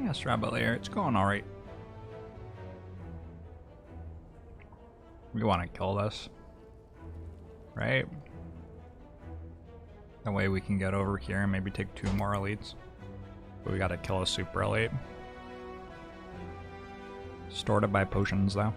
Yes, Rabbit Lair, it's going alright. We want to kill this, right? That way we can get over here and maybe take 2 more elites. But we gotta kill a super elite. Stored it by potions though.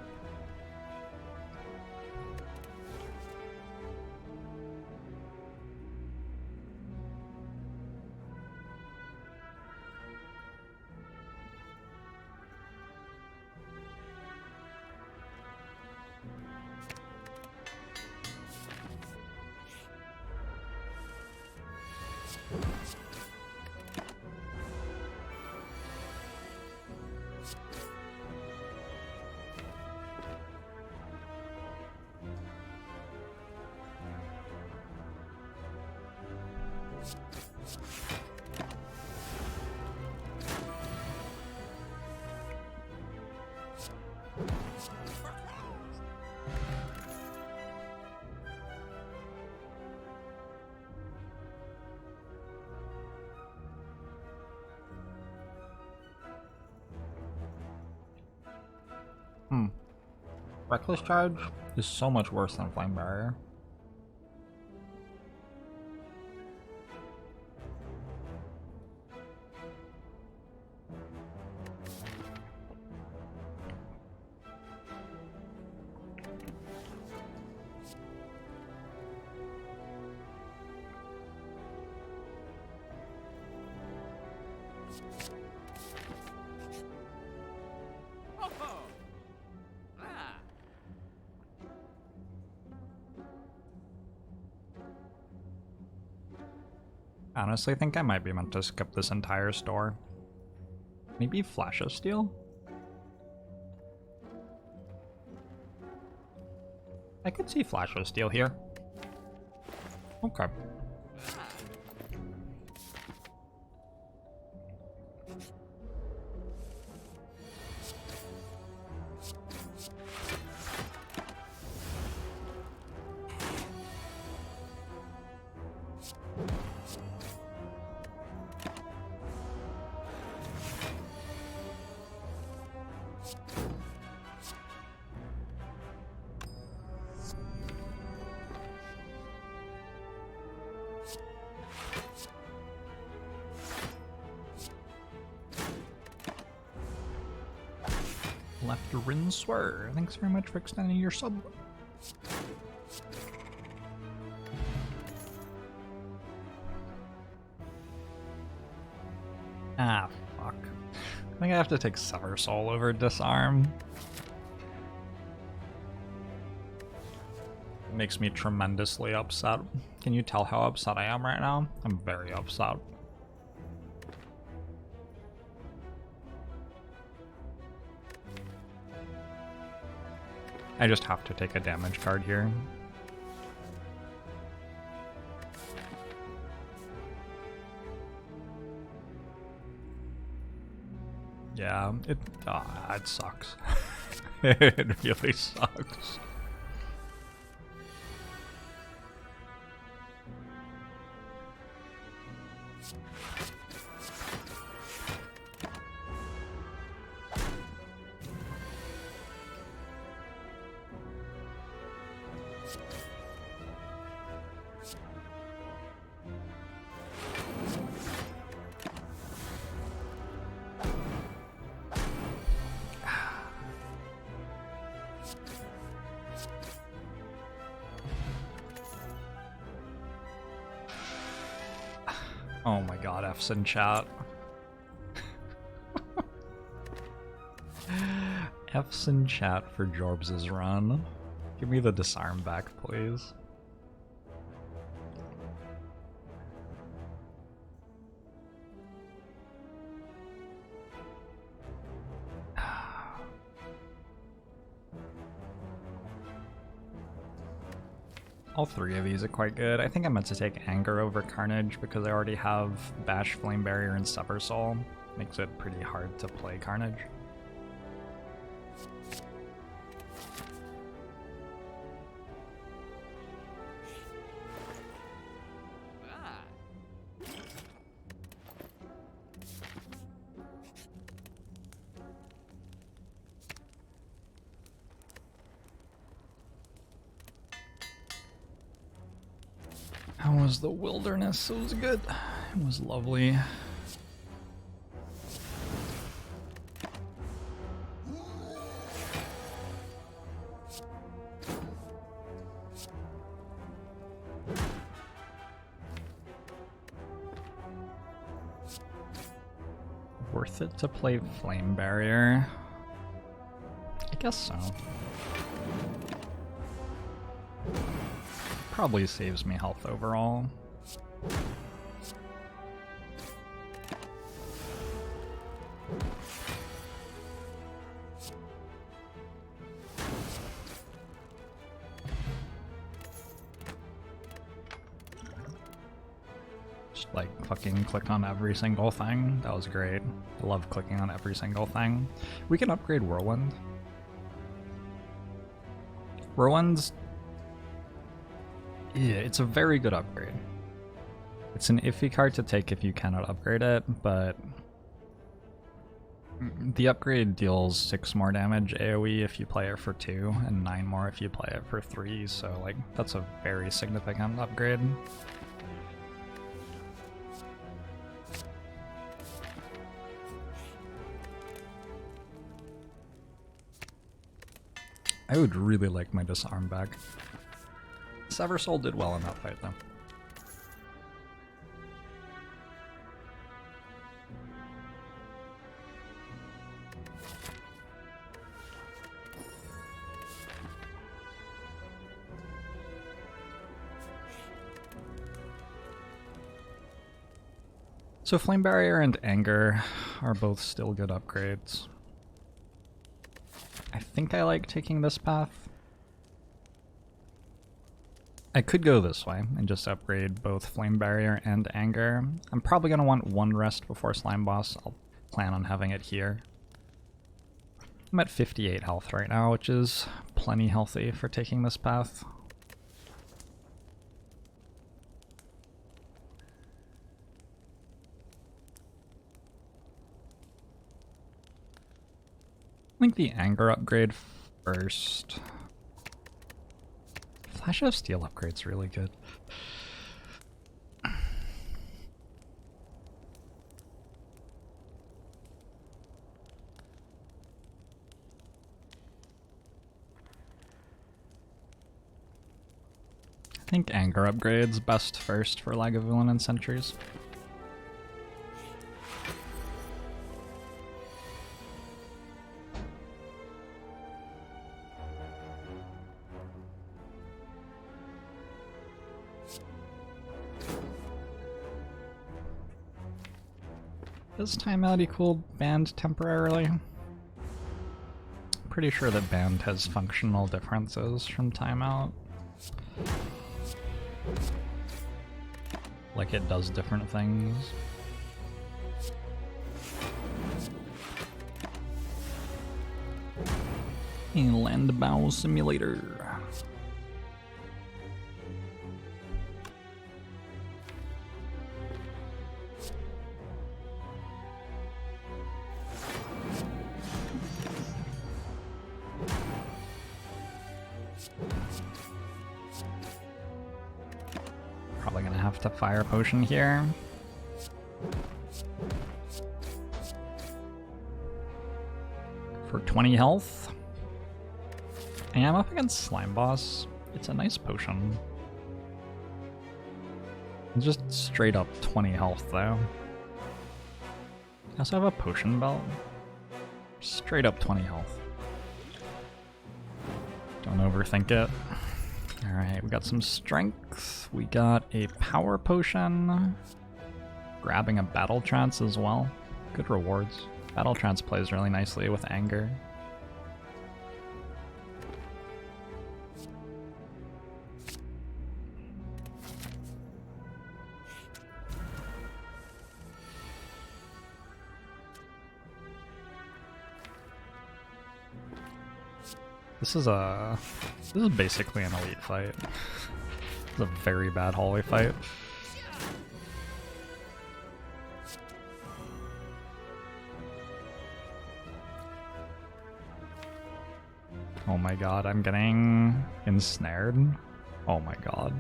Reckless Charge is so much worse than Flame Barrier. Honestly, I think I might be meant to skip this entire store. Maybe Flash of Steel? I could see Flash of Steel here. Okay. Left Rin Swear. Thanks very much for extending your sub. Ah, fuck. I think I have to take Sever Soul over Disarm. It makes me tremendously upset. Can you tell how upset I am right now? I'm very upset. I just have to take a damage card here. Yeah, it sucks. It really sucks. Oh my god, F's in chat. F's in chat for Jorbs' run. Give me the disarm back, please. All 3 of these are quite good. I think I meant to take Anger over Carnage because I already have Bash, Flame Barrier, and Sever Soul. Makes it pretty hard to play Carnage. How was the wilderness? It was good. It was lovely. Worth it to play Flame Barrier? I guess so. Probably saves me health overall. Just like fucking click on every single thing. That was great. I love clicking on every single thing. We can upgrade Whirlwind. Whirlwind's... yeah, it's a very good upgrade. It's an iffy card to take if you cannot upgrade it, but the upgrade deals 6 more damage AoE if you play it for 2, and 9 more if you play it for 3, so like that's a very significant upgrade. I would really like my disarm back. Sever Soul did well in that fight, though. So Flame Barrier and Anger are both still good upgrades. I think I like taking this path. I could go this way and just upgrade both Flame Barrier and Anger. I'm probably going to want 1 rest before Slime Boss. I'll plan on having it here. I'm at 58 health right now, which is plenty healthy for taking this path. I think the Anger upgrade first. Flash of Steel upgrade's really good. I think Anger upgrade's best first for Lagavulin and Sentries. Does timeout equal banned temporarily? Pretty sure that banned has functional differences from timeout. Like it does different things. A landbow simulator. Probably gonna have to fire potion here. For 20 health. And I'm up against Slime Boss. It's a nice potion. It's just straight up 20 health though. I also have a potion belt. Straight up 20 health. Don't overthink it. Alright, we got some strength. We got a power potion. Grabbing a battle trance as well. Good rewards. Battle trance plays really nicely with Anger. This is basically an elite fight. It's a very bad hallway fight. Oh my god, I'm getting ensnared. Oh my god.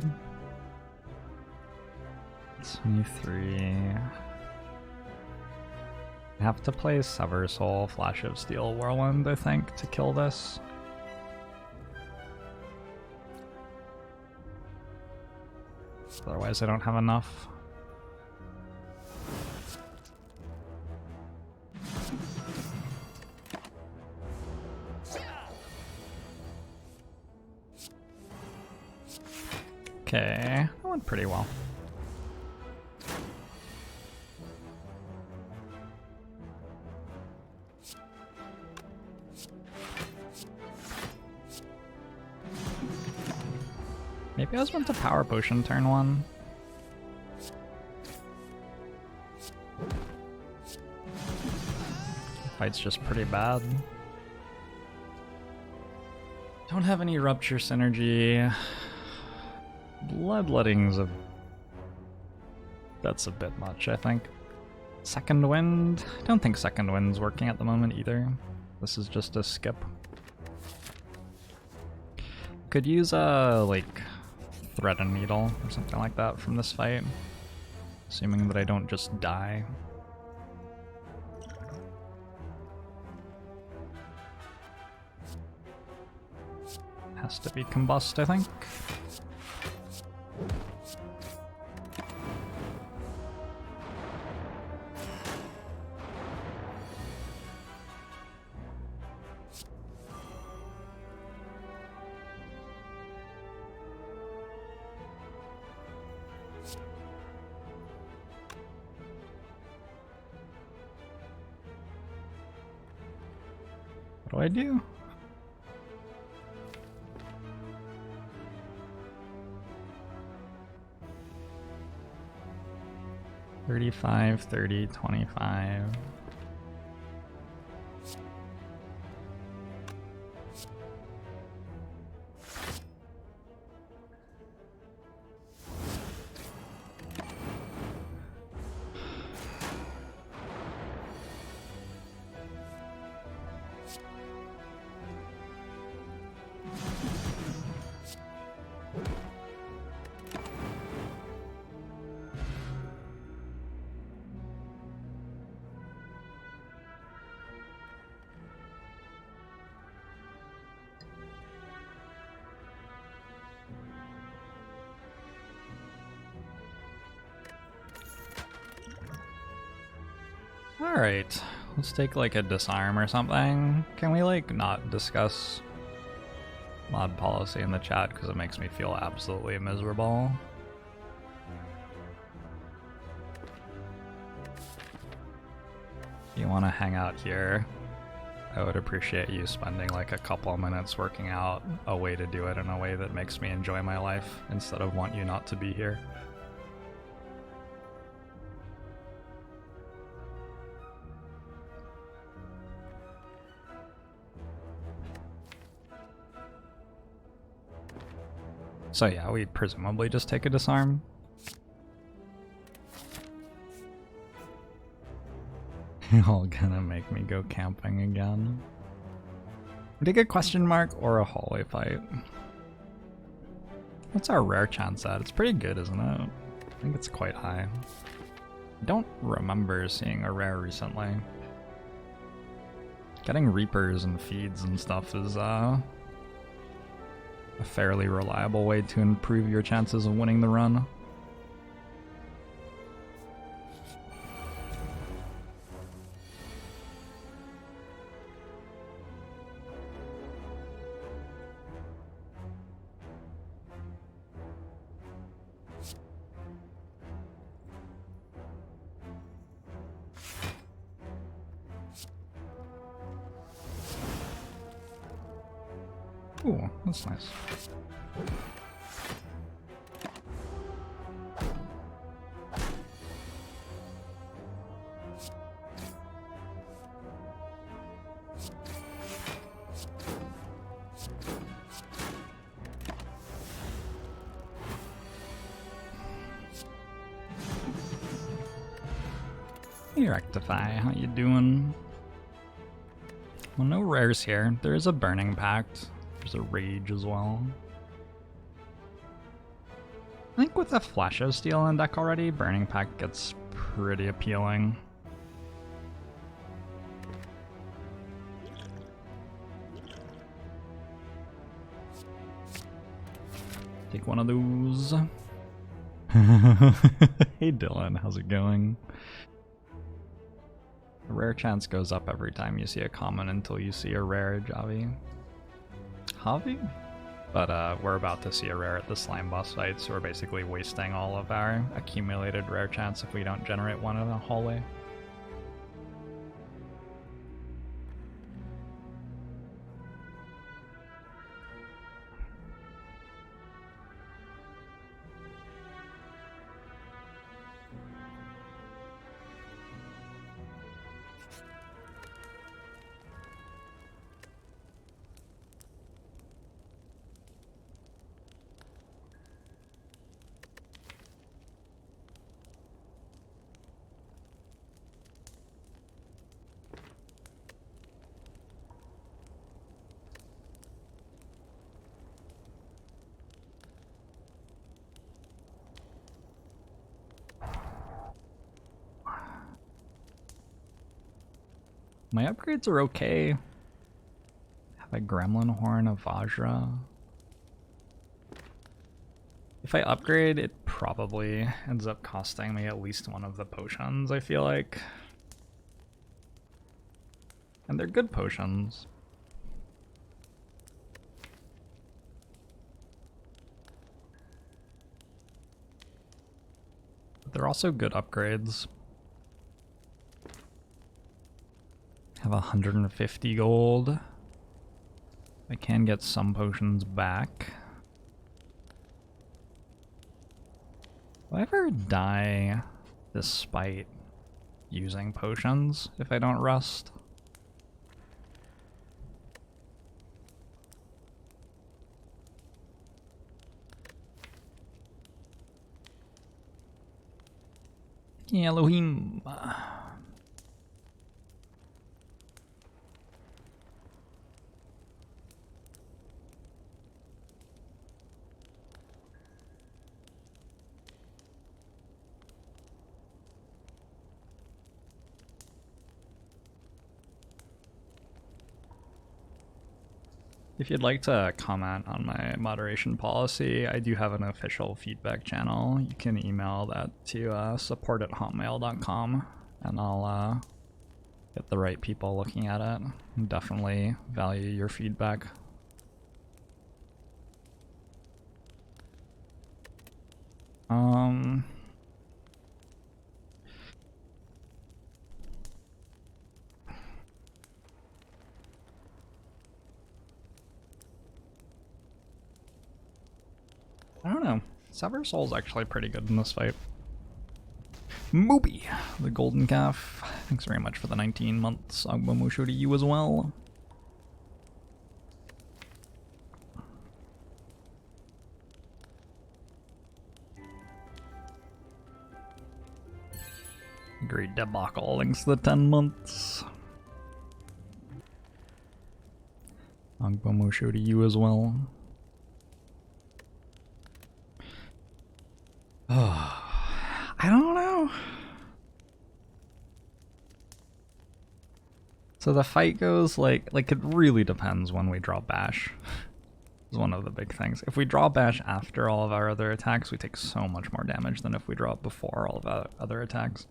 23. I have to play Sever Soul, Flash of Steel, Whirlwind, I think, to kill this. Otherwise I don't have enough. Okay, that went pretty well. Maybe I was meant to Power Potion turn 1. Fight's just pretty bad. Don't have any Rupture Synergy. Bloodletting's that's a bit much, I think. Second Wind? I don't think Second Wind's working at the moment either. This is just a skip. Could use a, like, Thread and Needle or something like that from this fight. Assuming that I don't just die. Has to be Combust, I think. What do I do? $35, $30, $25. Alright, let's take like a disarm or something. Can we like not discuss mod policy in the chat because it makes me feel absolutely miserable? If you want to hang out here, I would appreciate you spending like a couple of minutes working out a way to do it in a way that makes me enjoy my life instead of want you not to be here. So yeah, we presumably just take a disarm. You're all gonna make me go camping again. Take a question mark or a hallway fight. What's our rare chance at? It's pretty good, isn't it? I think it's quite high. I don't remember seeing a rare recently. Getting Reapers and feeds and stuff is a fairly reliable way to improve your chances of winning the run. Ooh, that's nice. Hey Rectify, how you doing? Well, no rares here. There is a Burning Pact. There's a Rage as well. I think with the Flash of Steel in deck already, Burning Pact gets pretty appealing. Take one of those. Hey Dylan, how's it going? The rare chance goes up every time you see a common until you see a rare, Javi. Javi? But we're about to see a rare at the slime boss fight, so we're basically wasting all of our accumulated rare chance if we don't generate one in a hallway. My upgrades are okay. Have a Gremlin Horn, a Vajra. If I upgrade, it probably ends up costing me at least one of the potions, I feel like. And they're good potions. But they're also good upgrades. Have 150 gold. I can get some potions back. Will I ever die despite using potions if I don't rust? Elohim. If you'd like to comment on my moderation policy, I do have an official feedback channel. You can email that to support@hotmail.com and I'll get the right people looking at it. Definitely value your feedback. I don't know. Sever Soul's actually pretty good in this fight. Moby, the Golden Calf. Thanks very much for the 19 months. Agbamusho to you as well. Great Debacle links the 10 months. Agbamusho to you as well. Oh, I don't know. So the fight goes like it really depends when we draw Bash. Is one of the big things. If we draw Bash after all of our other attacks, we take so much more damage than if we draw it before all of our other attacks.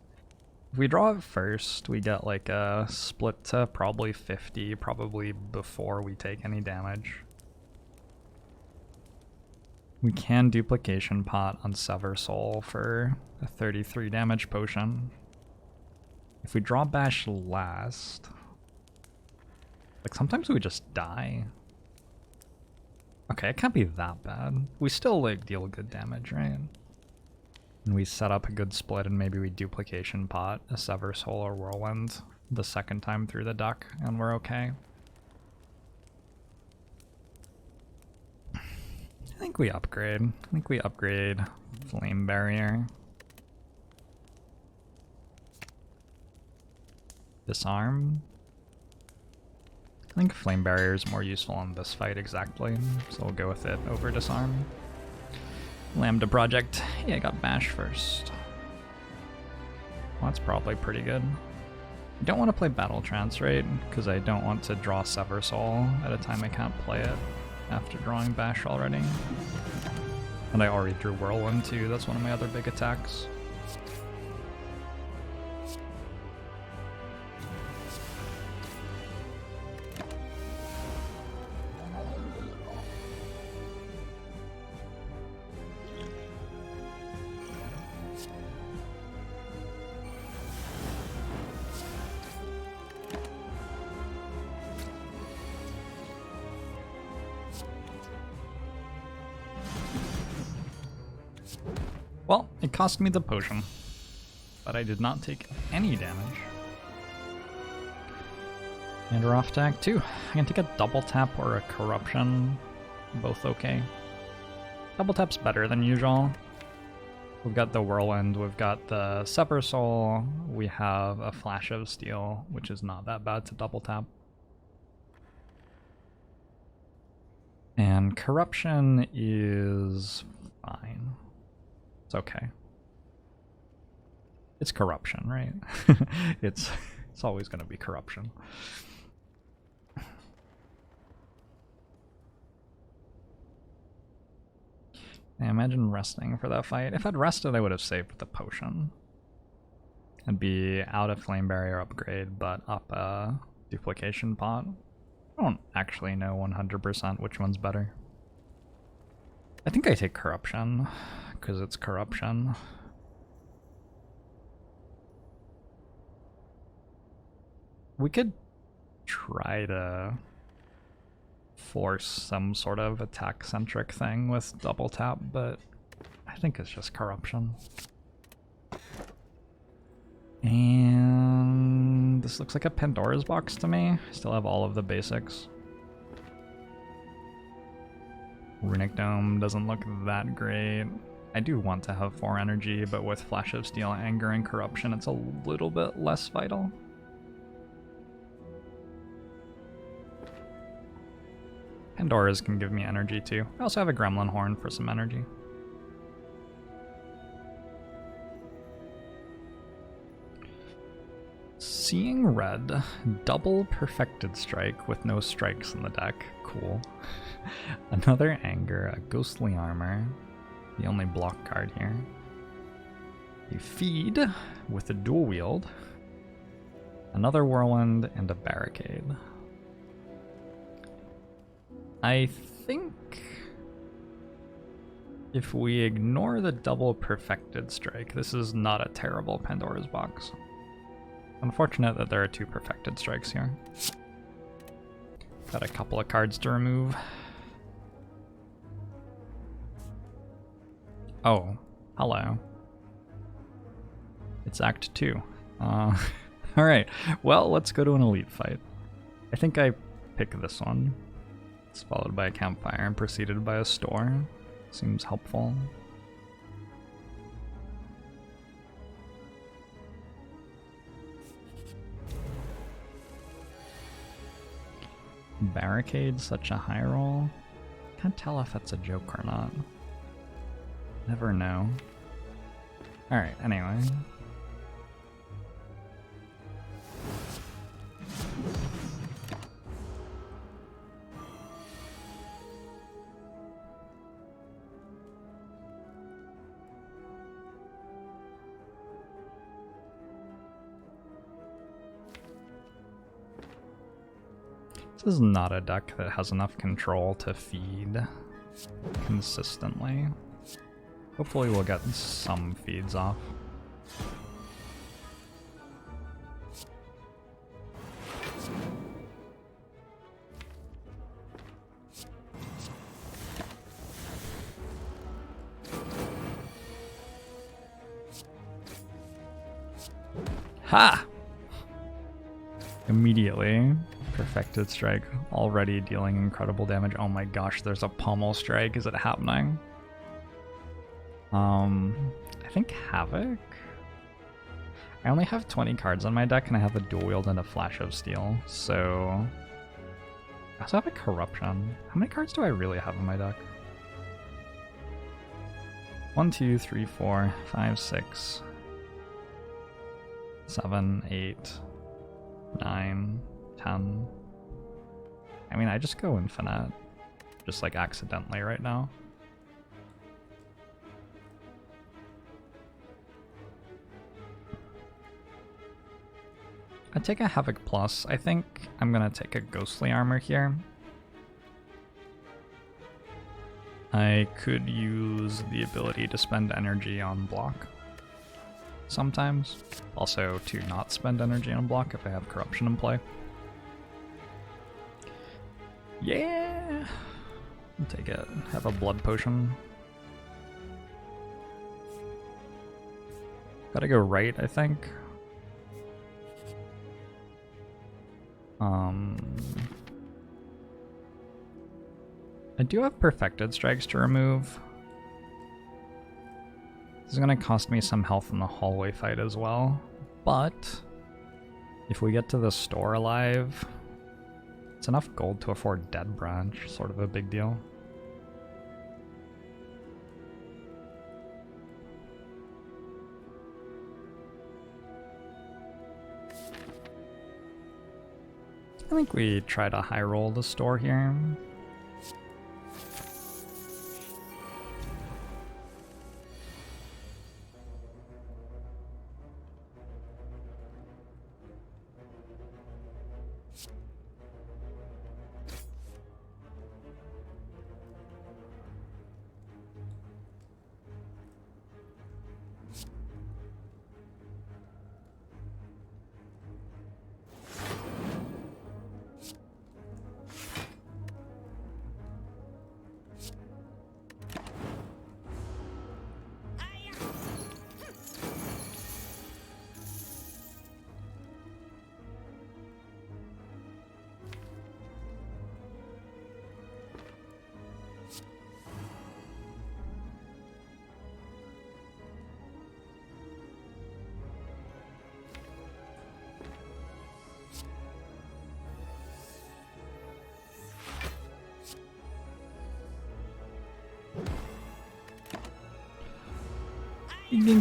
If we draw it first, we get like a split to probably 50, probably before we take any damage. We can Duplication Pot on Sever Soul for a 33 damage potion. If we draw Bash last, like sometimes we just die. Okay, it can't be that bad. We still like deal good damage, right? And we set up a good split and maybe we Duplication Pot a Sever Soul or Whirlwind the second time through the deck and we're okay. I think we upgrade. I think we upgrade Flame Barrier. Disarm. I think Flame Barrier is more useful in this fight exactly, so we'll go with it over Disarm. Lambda Project. Yeah, I got Bash first. Well, that's probably pretty good. I don't want to play Battle Trance, right? Because I don't want to draw Sever Soul at a time I can't play it after drawing Bash already. And I already drew Whirlwind too, that's one of my other big attacks. Well, it cost me the potion, but I did not take any damage. And we're off to Act 2. I can take a double tap or a corruption, both okay. Double tap's better than usual. We've got the Whirlwind, we've got the Sever Soul, we have a Flash of Steel, which is not that bad to double tap. And corruption is fine. It's okay. It's corruption, right? it's always going to be corruption. I imagine resting for that fight. If I'd rested, I would have saved the potion. I'd be out of Flame Barrier upgrade, but up a duplication pot. I don't actually know 100% which one's better. I think I take corruption, because it's corruption. We could try to force some sort of attack-centric thing with double tap, but I think it's just corruption. And this looks like a Pandora's box to me. I still have all of the basics. Runic Dome doesn't look that great. I do want to have 4 energy, but with Flash of Steel, Anger, and Corruption, it's a little bit less vital. Pandora's can give me energy too. I also have a Gremlin Horn for some energy. Seeing red, double Perfected Strike with no strikes in the deck. Cool. Another Anger, a Ghostly Armor, the only block card here. A Feed with a Dual Wield, another Whirlwind, and a Barricade. I think if we ignore the double Perfected Strike, this is not a terrible Pandora's box. Unfortunate that there are 2 Perfected Strikes here. Got a couple of cards to remove. Oh, hello. It's Act 2. Alright, well, let's go to an elite fight. I think I pick this one. It's followed by a campfire and preceded by a store. Seems helpful. Barricade, such a high roll. Can't tell if that's a joke or not. Never know. Alright, anyway. This is not a deck that has enough control to feed consistently. Hopefully we'll get some feeds off. Ha! Immediately. Perfected Strike, already dealing incredible damage. Oh my gosh, there's a Pommel Strike. Is it happening? I think Havoc? I only have 20 cards on my deck, and I have a Dual Wield and a Flash of Steel, so... I also have a Corruption. How many cards do I really have in my deck? 1, 2, 3, 4, 5, 6, 7, 8, 9, 10. I mean, I just go infinite. Just like accidentally right now. I take a Havoc Plus. I think I'm gonna take a Ghostly Armor here. I could use the ability to spend energy on block sometimes. Also to not spend energy on block if I have Corruption in play. Yeah! I'll take it. Have a Blood Potion. Gotta go right, I think. I do have Perfected Strikes to remove. This is going to cost me some health in the hallway fight as well, but if we get to the store alive, it's enough gold to afford Dead Branch, sort of a big deal. I think we try to high roll the store here.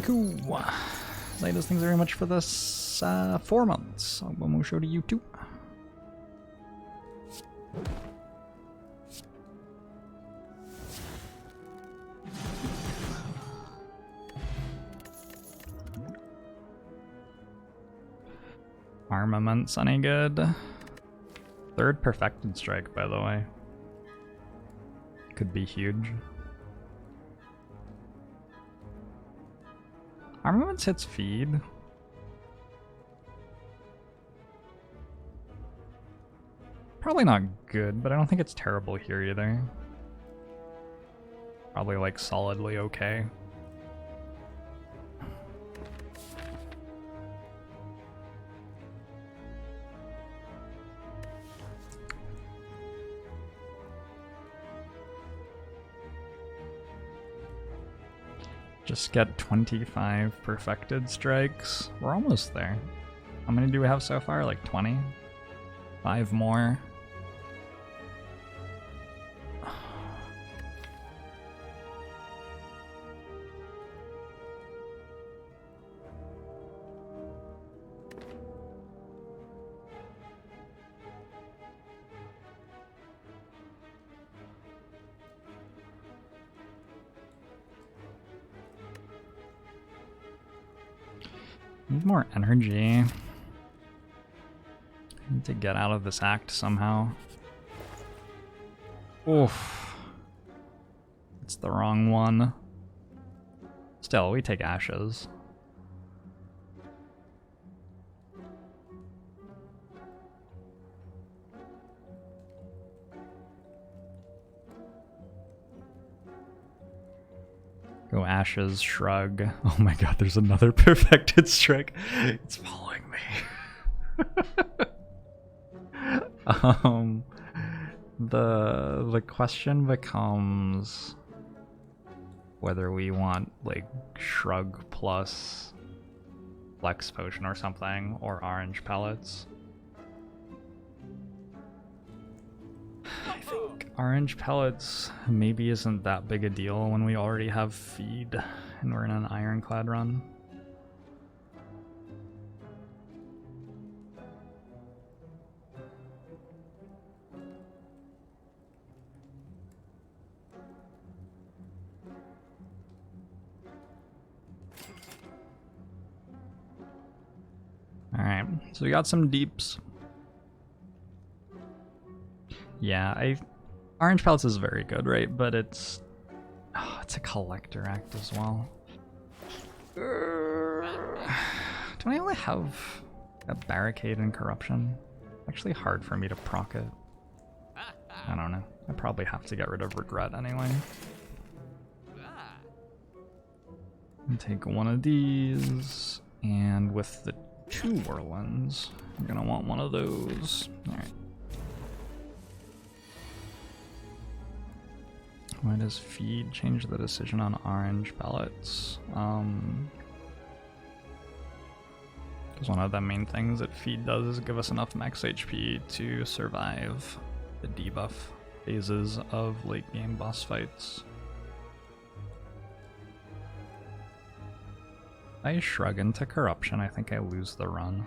Cool. Latest things very much for this 4 months. One more show to you too. Armaments any good? Third Perfected Strike, by the way. Could be huge. Armaments hits feed. Probably not good, but I don't think it's terrible here either. Probably like solidly okay. Just get 25 Perfected Strikes. We're almost there. How many do we have so far? Like 20? 5 more. Need more energy. I need to get out of this act somehow. Oof. It's the wrong one. Still, we take ashes. Go ashes, shrug. Oh my god, there's another Perfected Strike. It's following me. The question becomes whether we want like shrug plus flex potion or something, or orange pellets. I think Orange pellets maybe isn't that big a deal when we already have feed and we're in an Ironclad run. Alright, so we got some deeps. Yeah, Orange pellets is very good, right? But it's a collector act as well. Do I only have a barricade and corruption? Actually hard for me to proc it. I don't know. I probably have to get rid of regret anyway. And take one of these, and with the 2 whirlwinds, I'm gonna want one of those. Alright. Why does feed change the decision on orange pellets? Because one of the main things that feed does is give us enough max HP to survive the debuff phases of late game boss fights. If I shrug into corruption, I think I lose the run.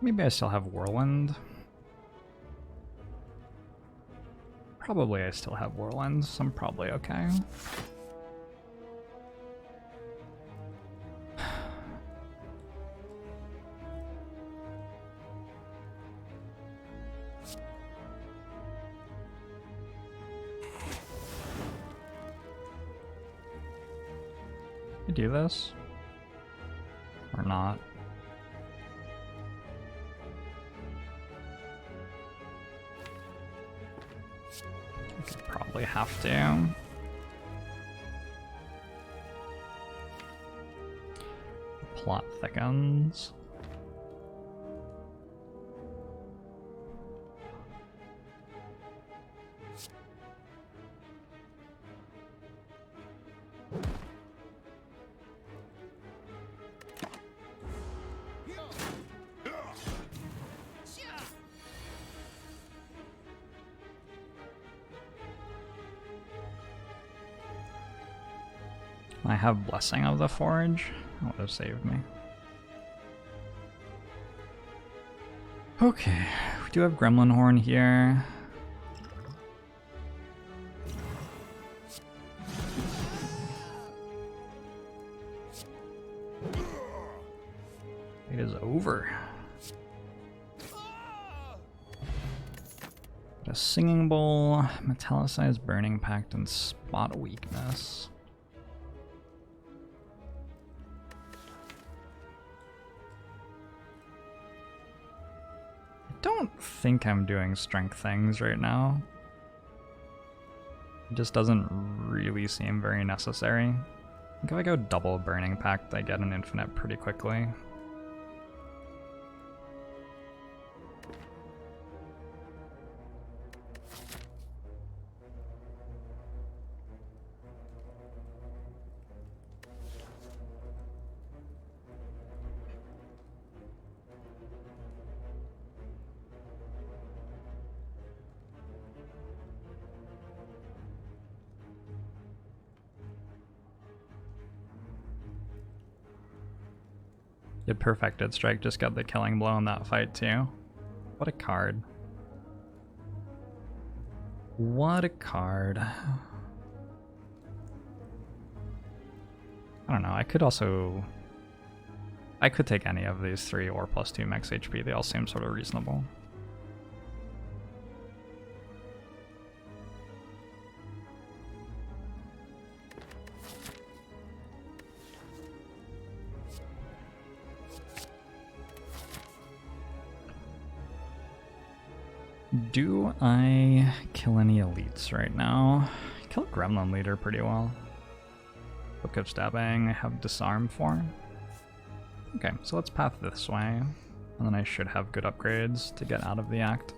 Maybe I still have Whirlwind. Probably I still have Whirlwinds, so I'm probably okay. You do this? Or not? Probably have to. The plot thickens. I have Blessing of the Forge. That would have saved me. Okay, we do have Gremlin Horn here. It is over. A Singing Bowl, Metallicized Burning Pact, and Spot Weakness. I don't think I'm doing strength things right now. It just doesn't really seem very necessary. I think if I go double Burning Pact, I get an infinite pretty quickly. Did Perfected Strike just got the killing blow in that fight too? What a card. What a card. I don't know, I could take any of these three or +2 max HP, they all seem sort of reasonable. Do I kill any elites right now? I kill Gremlin Leader pretty well. Book of Stabbing I have disarm for. Okay, so let's path this way, and then I should have good upgrades to get out of the act.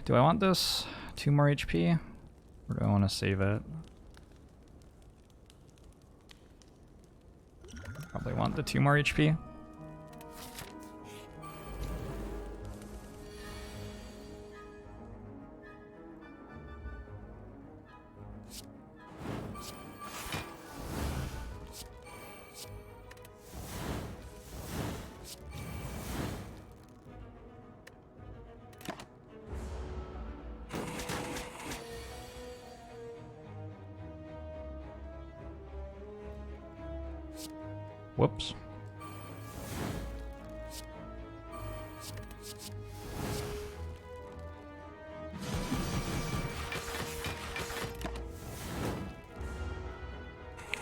Do I want this 2 more HP, or do I want to save it? Probably want the 2 more HP. Whoops.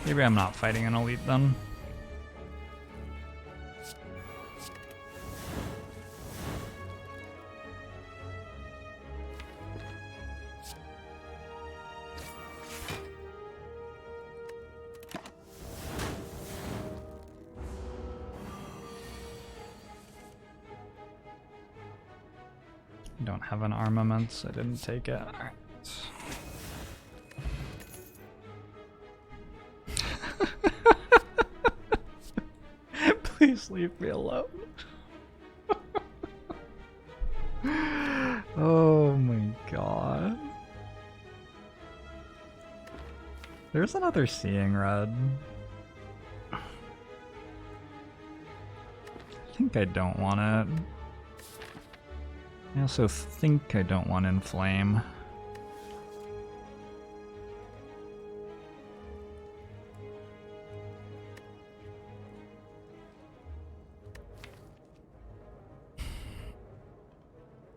Maybe I'm not fighting an elite then. Don't have an armament, so I didn't take it. All right. Please leave me alone. Oh my god. There's another Seeing Red. I think I don't want it. I also think I don't want Inflame.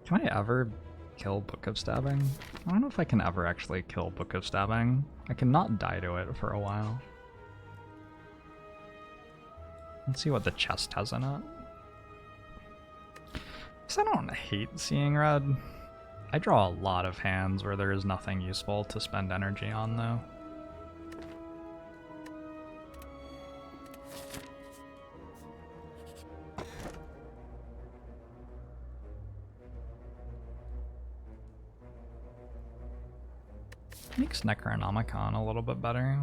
Can I ever kill Book of Stabbing? I don't know if I can ever actually kill Book of Stabbing. I cannot die to it for a while. Let's see what the chest has in it. Because I don't hate Seeing Red. I draw a lot of hands where there is nothing useful to spend energy on, though. Makes Necronomicon a little bit better.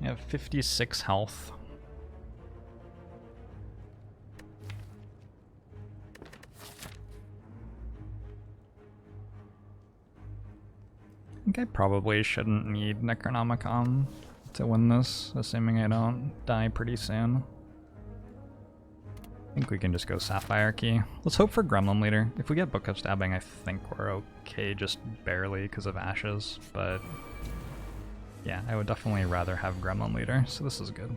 I have 56 health. I think I probably shouldn't need Necronomicon to win this, assuming I don't die pretty soon. I think we can just go Sapphire Key. Let's hope for Gremlin Leader. If we get Book of Stabbing, I think we're okay, just barely because of Ashes, but yeah, I would definitely rather have Gremlin Leader, so this is good.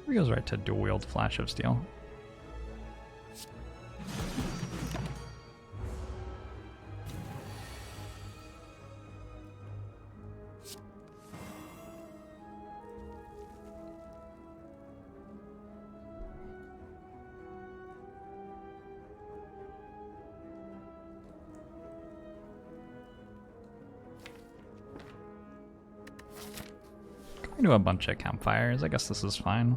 He goes right to dual wield Flash of Steel. I do a bunch of campfires. I guess this is fine.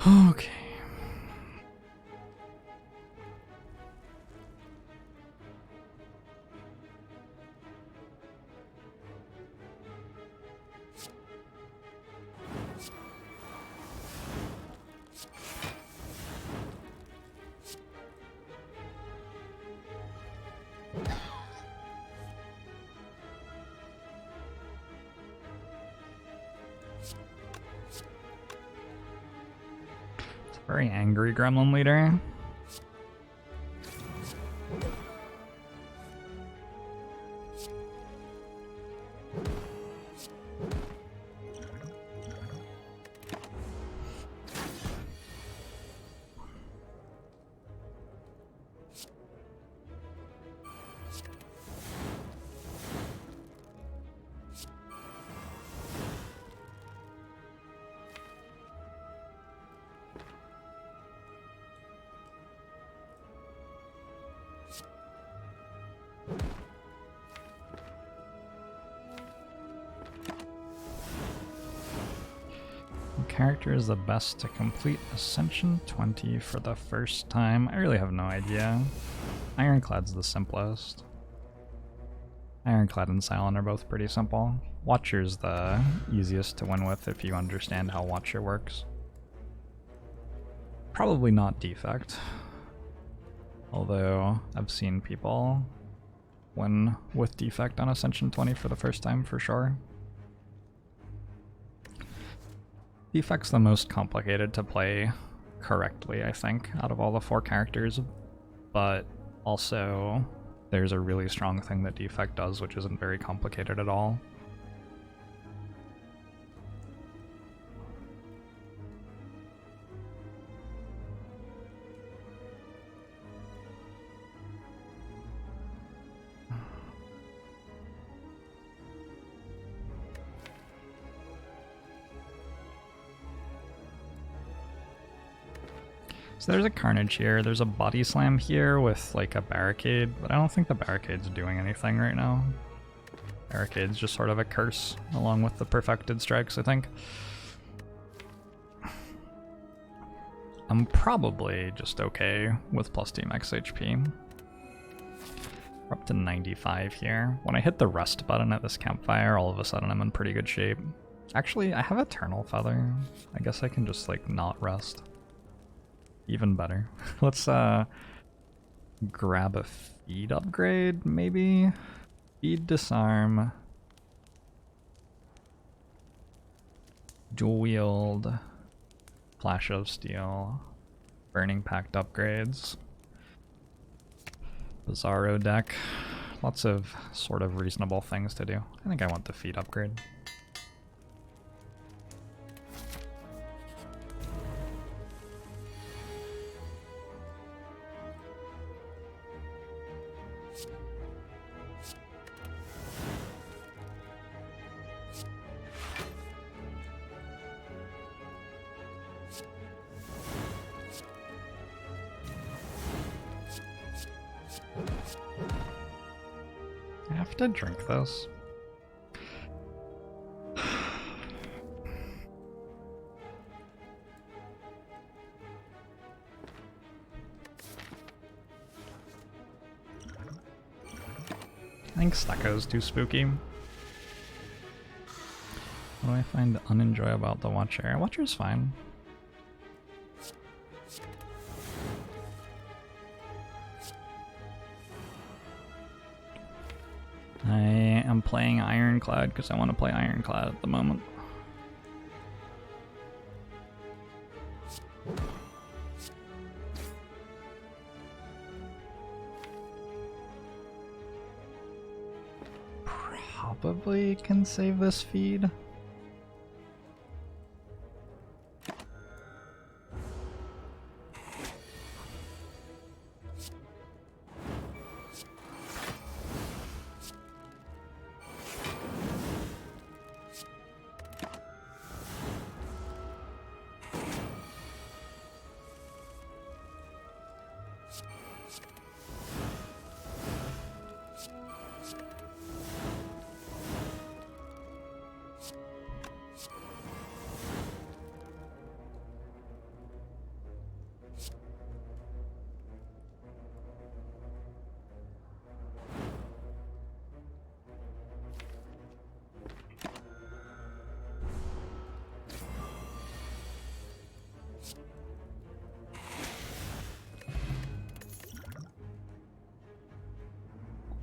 Okay. Very angry Gremlin leader. Character is the best to complete Ascension 20 for the first time. I really have no idea. Ironclad's the simplest. Ironclad and Silent are both pretty simple. Watcher's the easiest to win with if you understand how Watcher works. Probably not Defect. Although I've seen people win with Defect on Ascension 20 for the first time for sure. Defect's the most complicated to play correctly, I think, out of all the 4 characters, but also there's a really strong thing that Defect does, which isn't very complicated at all. So there's a Carnage here, there's a Body Slam here with like a Barricade, but I don't think the Barricade's doing anything right now. Barricade's just sort of a curse, along with the Perfected Strikes, I think. I'm probably just okay with plus 2 max HP. We're up to 95 here. When I hit the rest button at this campfire, all of a sudden I'm in pretty good shape. Actually, I have Eternal Feather. I guess I can just like not rest. Even better. Let's grab a feed upgrade, maybe? Feed Disarm. Dual Wield. Flash of Steel. Burning Pact upgrades. Bizarro deck. Lots of sort of reasonable things to do. I think I want the feed upgrade. I have to drink this. I think Stucco's too spooky. What do I find unenjoyable about the Watcher? Watcher's fine. I am playing Ironclad because I want to play Ironclad at the moment. Probably can save this feed.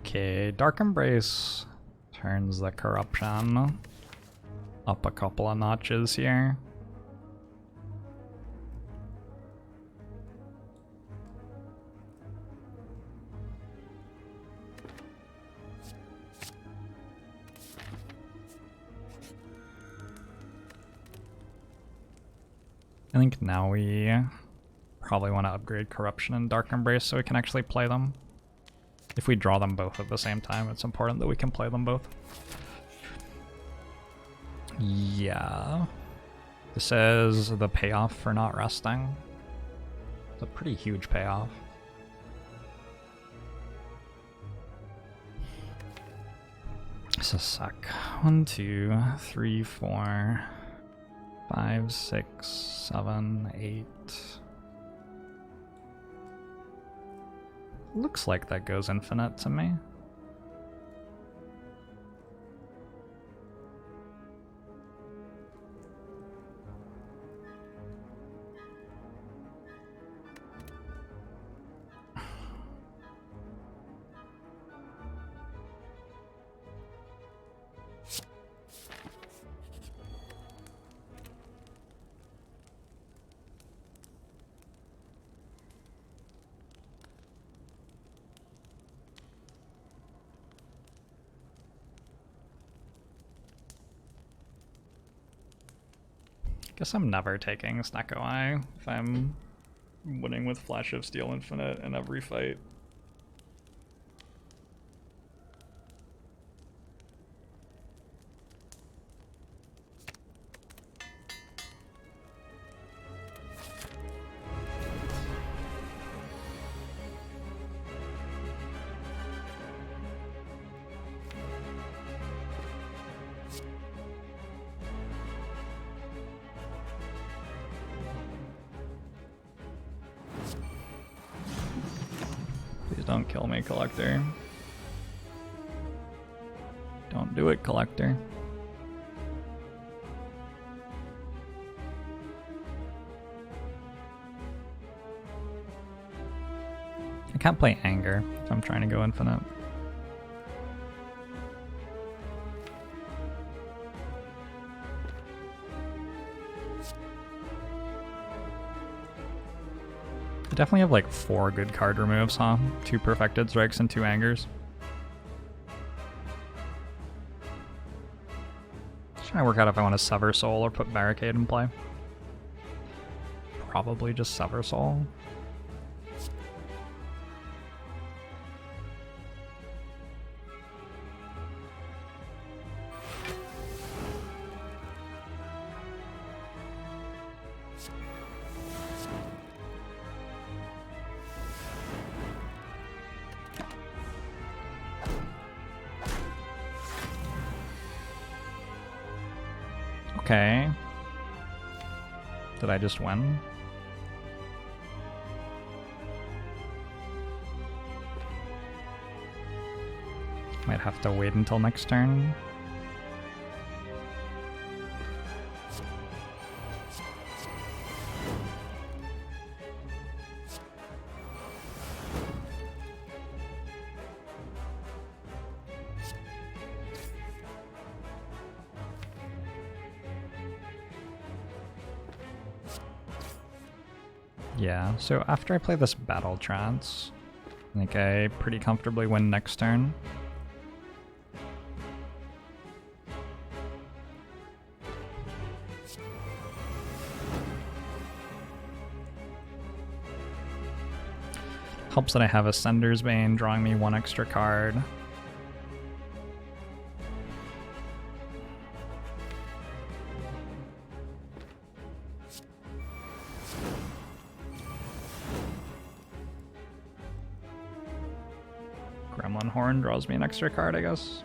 Okay, Dark Embrace turns the corruption up a couple of notches here. I think now we probably want to upgrade Corruption and Dark Embrace so we can actually play them. If we draw them both at the same time, it's important that we can play them both. Yeah. This is the payoff for not resting. It's a pretty huge payoff. Just a sec. 1, 2, 3, 4, 5, 6, 7, 8. Looks like that goes infinite to me. Guess I'm never taking Snecko Eye if I'm winning with Flash of Steel Infinite in every fight. Don't kill me, Collector. Don't do it, Collector. I can't play Anger if I'm trying to go infinite. I definitely have like 4 good card removes, huh? 2 Perfected Strikes and 2 Angers. Just trying to work out if I want to Sever Soul or put Barricade in play. Probably just Sever Soul. Okay. Did I just win? Might have to wait until next turn. Yeah, so after I play this Battle Trance, I think I pretty comfortably win next turn. Helps that I have Ascender's Bane drawing me 1 extra card. Gremlin Horn draws me an extra card, I guess.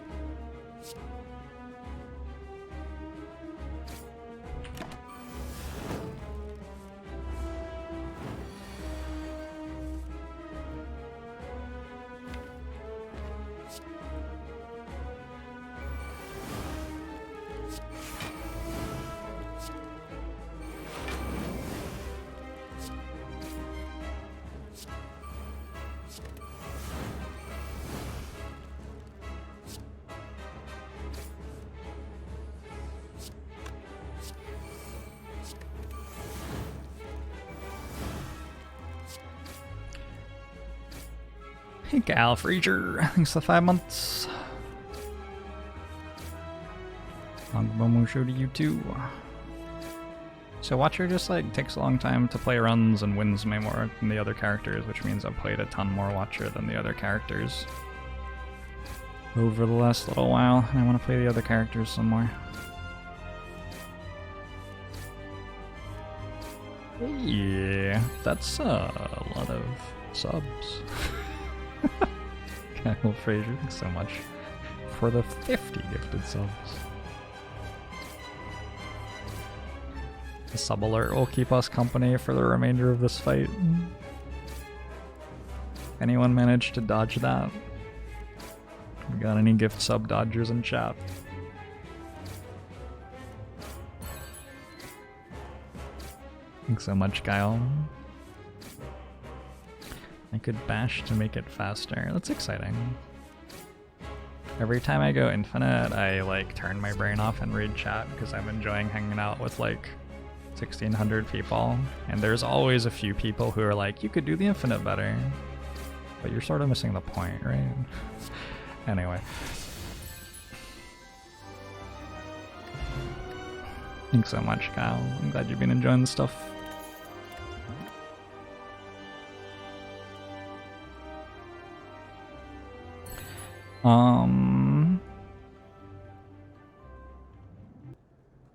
Hey, Gal Frazier. Thanks for the 5 months. Momo show to you too. So Watcher just like takes a long time to play runs and wins me more than the other characters, which means I've played a ton more Watcher than the other characters over the last little while, and I want to play the other characters some more. Yeah, that's a lot of subs. Kyle Frazier, thanks so much for the 50 gifted subs. The sub alert will keep us company for the remainder of this fight. Anyone managed to dodge that? We got any gift sub dodgers in chat? Thanks so much, Kyle. I could bash to make it faster. That's exciting. Every time I go infinite, I like turn my brain off and read chat because I'm enjoying hanging out with like 1,600 people. And there's always a few people who are like, you could do the infinite better. But you're sort of missing the point, right? Anyway. Thanks so much, Kyle. I'm glad you've been enjoying the stuff.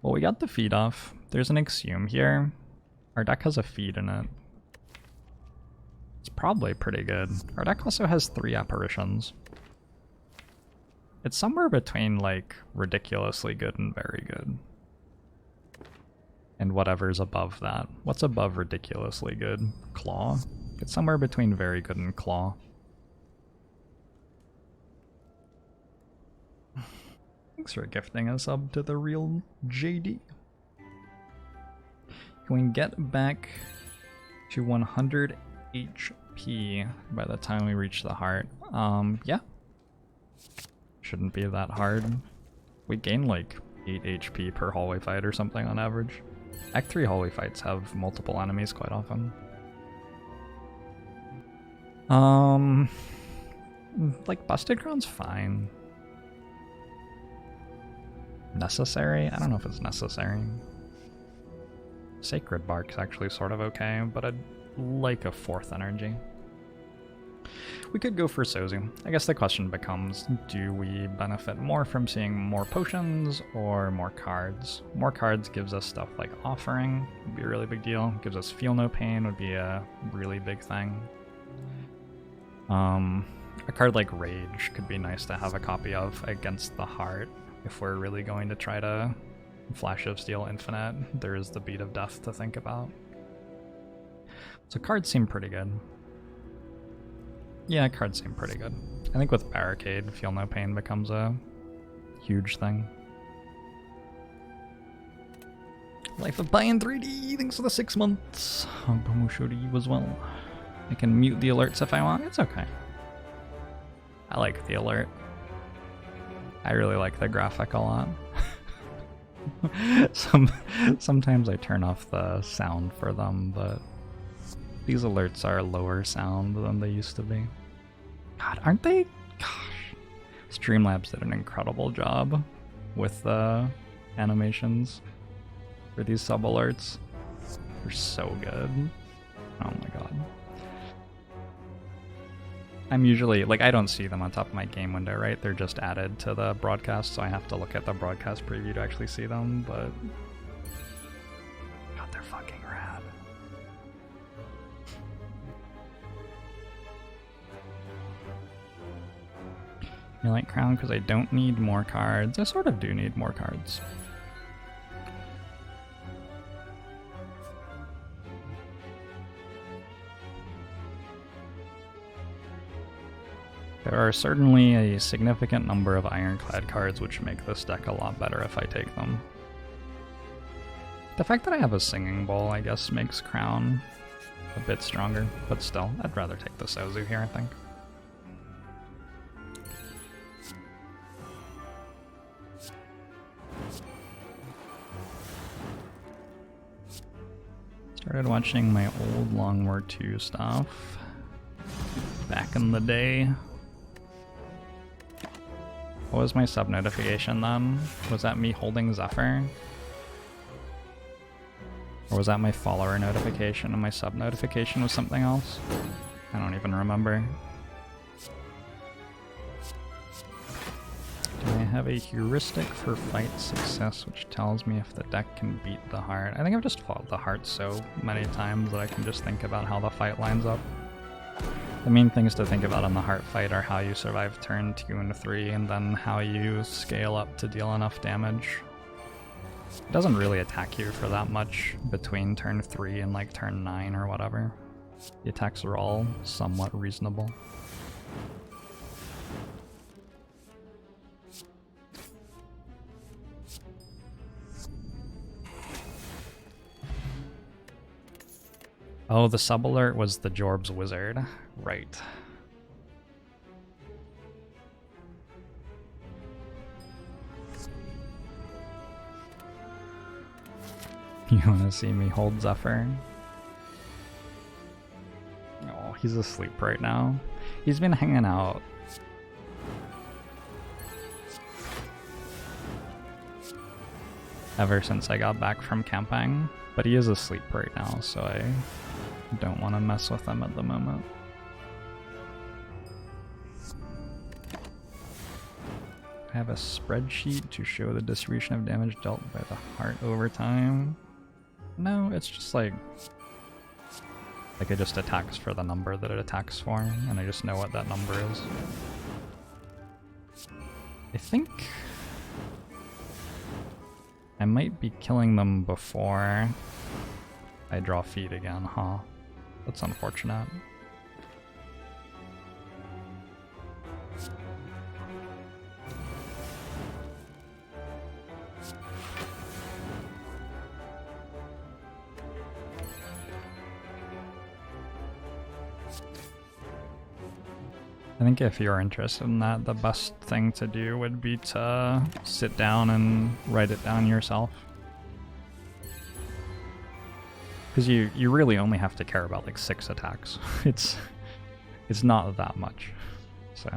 Well, we got the feed off. There's an Exhume here. Our deck has a feed in it. It's probably pretty good. Our deck also has 3 apparitions. It's somewhere between, like, ridiculously good and very good. And whatever's above that. What's above ridiculously good? Claw? It's somewhere between very good and Claw. Thanks for gifting a sub to the real JD. Can we get back to 100 HP by the time we reach the heart? Yeah. Shouldn't be that hard. We gain like 8 HP per hallway fight or something on average. Act 3 hallway fights have multiple enemies quite often. Like Busted Crown's fine. Necessary? I don't know if it's necessary. Sacred Bark's actually sort of okay, but I'd like a 4th energy. We could go for Sozu. I guess the question becomes, do we benefit more from seeing more potions or more cards? More cards gives us stuff like Offering, would be a really big deal. Gives us Feel No Pain, would be a really big thing. A card like Rage could be nice to have a copy of against the heart. If we're really going to try to Flash of Steel Infinite, there is the Beat of Death to think about. So cards seem pretty good. Yeah, cards seem pretty good. I think with Barricade, Feel No Pain becomes a huge thing. Life of Pi in 3D, thanks for the 6 months. I'll show to you as well. I can mute the alerts if I want, it's okay. I like the alert. I really like the graphic a lot. Sometimes I turn off the sound for them, but these alerts are lower sound than they used to be. God, aren't they? Gosh. Streamlabs did an incredible job with the animations for these sub alerts. They're so good. Oh my god. I'm usually, like, I don't see them on top of my game window, right? They're just added to the broadcast, so I have to look at the broadcast preview to actually see them, but god, they're fucking rad. You like Crown because I don't need more cards. I sort of do need more cards. There are certainly a significant number of Ironclad cards which make this deck a lot better if I take them. The fact that I have a Singing Bowl, I guess, makes Crown a bit stronger, but still, I'd rather take the Sozu here, I think. Started watching my old Long War II stuff. Back in the day. What was my sub notification then? Was that me holding Zephyr? Or was that my follower notification and my sub notification was something else? I don't even remember. Do I have a heuristic for fight success which tells me if the deck can beat the heart? I think I've just fought the heart so many times that I can just think about how the fight lines up. The main things to think about in the heart fight are how you survive turn 2 and 3 and then how you scale up to deal enough damage. It doesn't really attack you for that much between turn 3 and like turn 9 or whatever. The attacks are all somewhat reasonable. Oh, the sub alert was the Jorbs wizard. Right. You wanna see me hold Zephyr? Oh, he's asleep right now. He's been hanging out. Ever since I got back from camping, but he is asleep right now, so I don't want to mess with him at the moment. I have a spreadsheet to show the distribution of damage dealt by the heart over time. No, it's just like it just attacks for the number that it attacks for, and I just know what that number is. I think I might be killing them before I draw feed again, huh? That's unfortunate. I think if you're interested in that, the best thing to do would be to sit down and write it down yourself. Because you really only have to care about like 6 attacks. It's not that much. So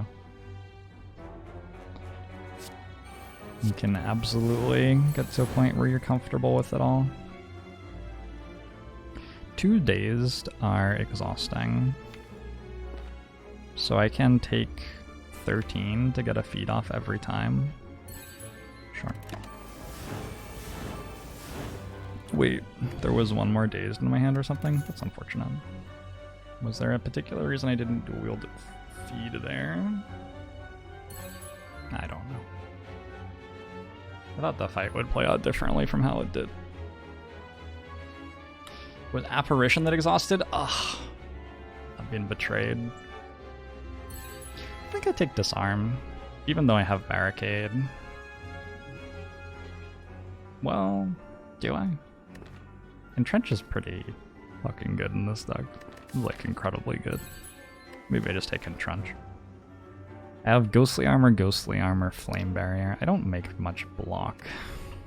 you can absolutely get to a point where you're comfortable with it all. 2 dazed are exhausting. So I can take 13 to get a feed off every time. Sure. Wait, there was one more dazed in my hand or something? That's unfortunate. Was there a particular reason I didn't dual wield feed there? I don't know. I thought the fight would play out differently from how it did. Was Apparition that exhausted? Ugh. I've been betrayed. I think I take Disarm, even though I have Barricade. Well, do I? Entrench is pretty fucking good in this deck. Like, incredibly good. Maybe I just take Entrench. I have Ghostly Armor, Flame Barrier. I don't make much block.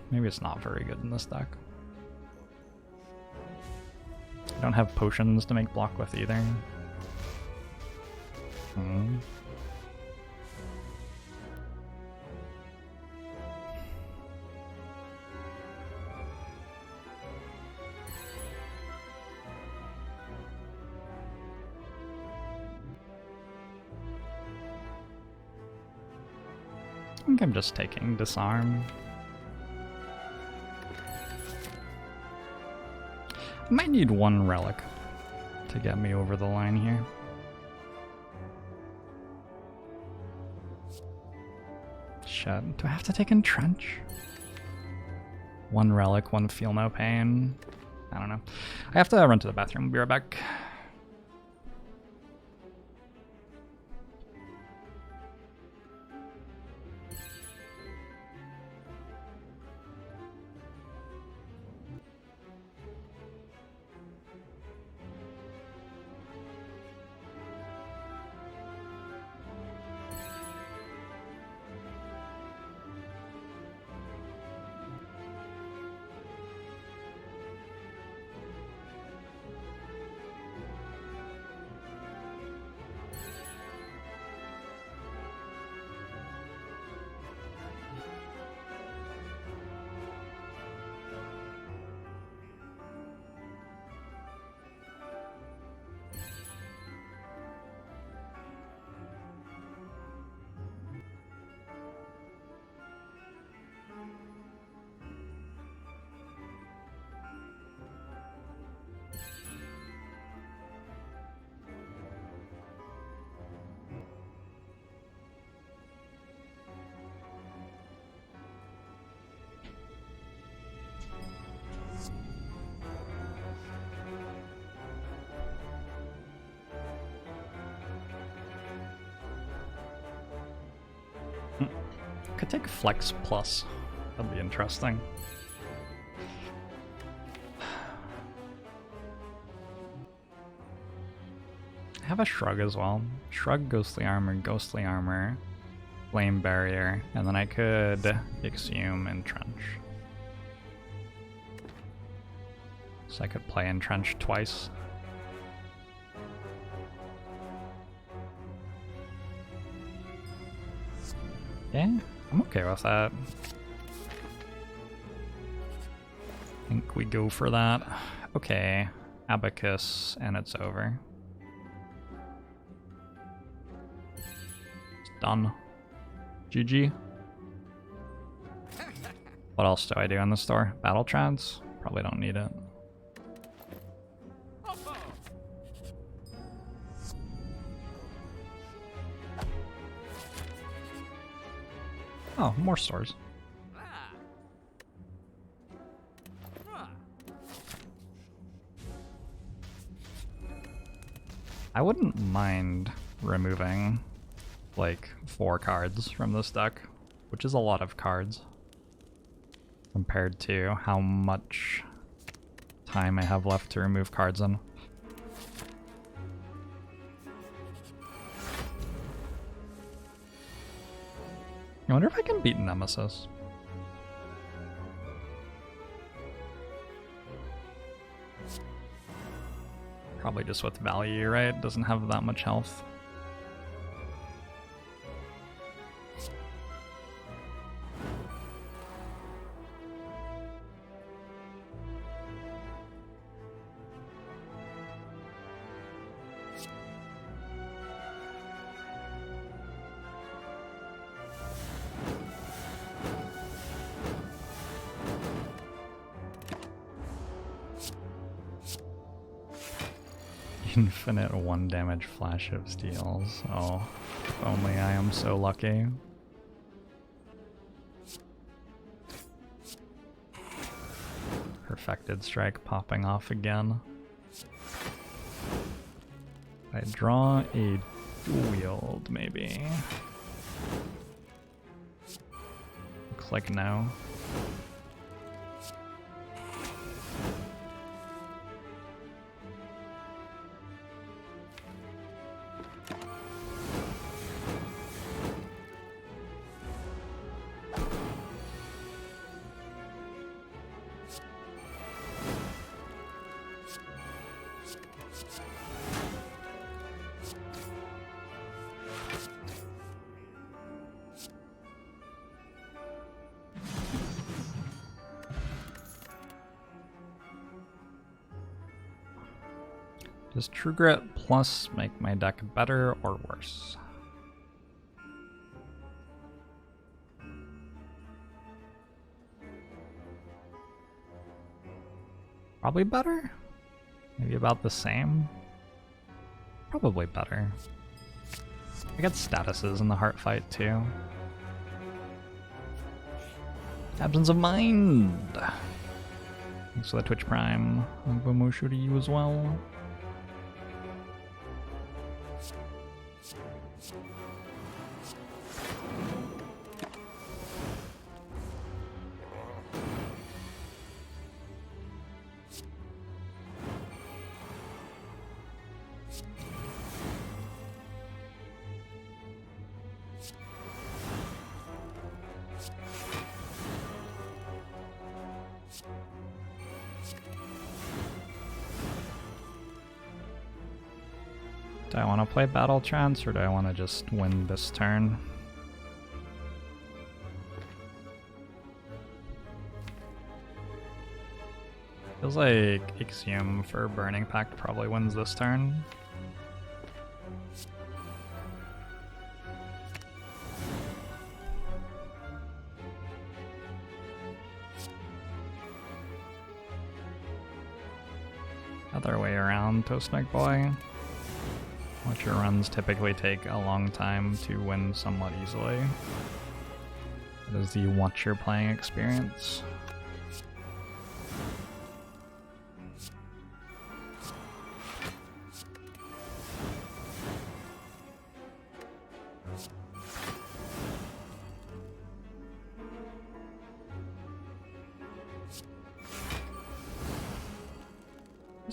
Maybe it's not very good in this deck. I don't have potions to make block with either. I think I'm just taking Disarm. I might need 1 relic to get me over the line here. Shit, do I have to take Entrench? 1 relic, 1 feel no pain. I don't know. I have to run to the bathroom. Be right back. could take Flex Plus. That'd be interesting. I have a Shrug as well. Shrug, Ghostly Armor, Flame Barrier, and then I could Exhume Entrench. So I could play Entrench twice. Yeah, I'm okay with that. I think we go for that. Okay, Abacus, and it's over. It's done. GG. What else do I do in the store? Battle Trads? Probably don't need it. Oh, more stores. I wouldn't mind removing like 4 cards from this deck, which is a lot of cards compared to how much time I have left to remove cards in. I wonder if I can beat Nemesis. Probably just with value, right? Doesn't have that much health. Infinite 1 damage flash of steals. Oh, if only I am so lucky. Perfected Strike popping off again. I draw a dual wield, maybe. Looks like no. Does True Grit Plus make my deck better or worse? Probably better? Maybe about the same? Probably better. I got statuses in the heart fight too. Absence of Mind! Thanks for the Twitch Prime. Bomushu to you as well. Do I want to play Battle Trance or do I want to just win this turn? Feels like Exhume for Burning Pact probably wins this turn. Other way around, Toast Boy. Watcher runs typically take a long time to win somewhat easily. It is the Watcher playing experience.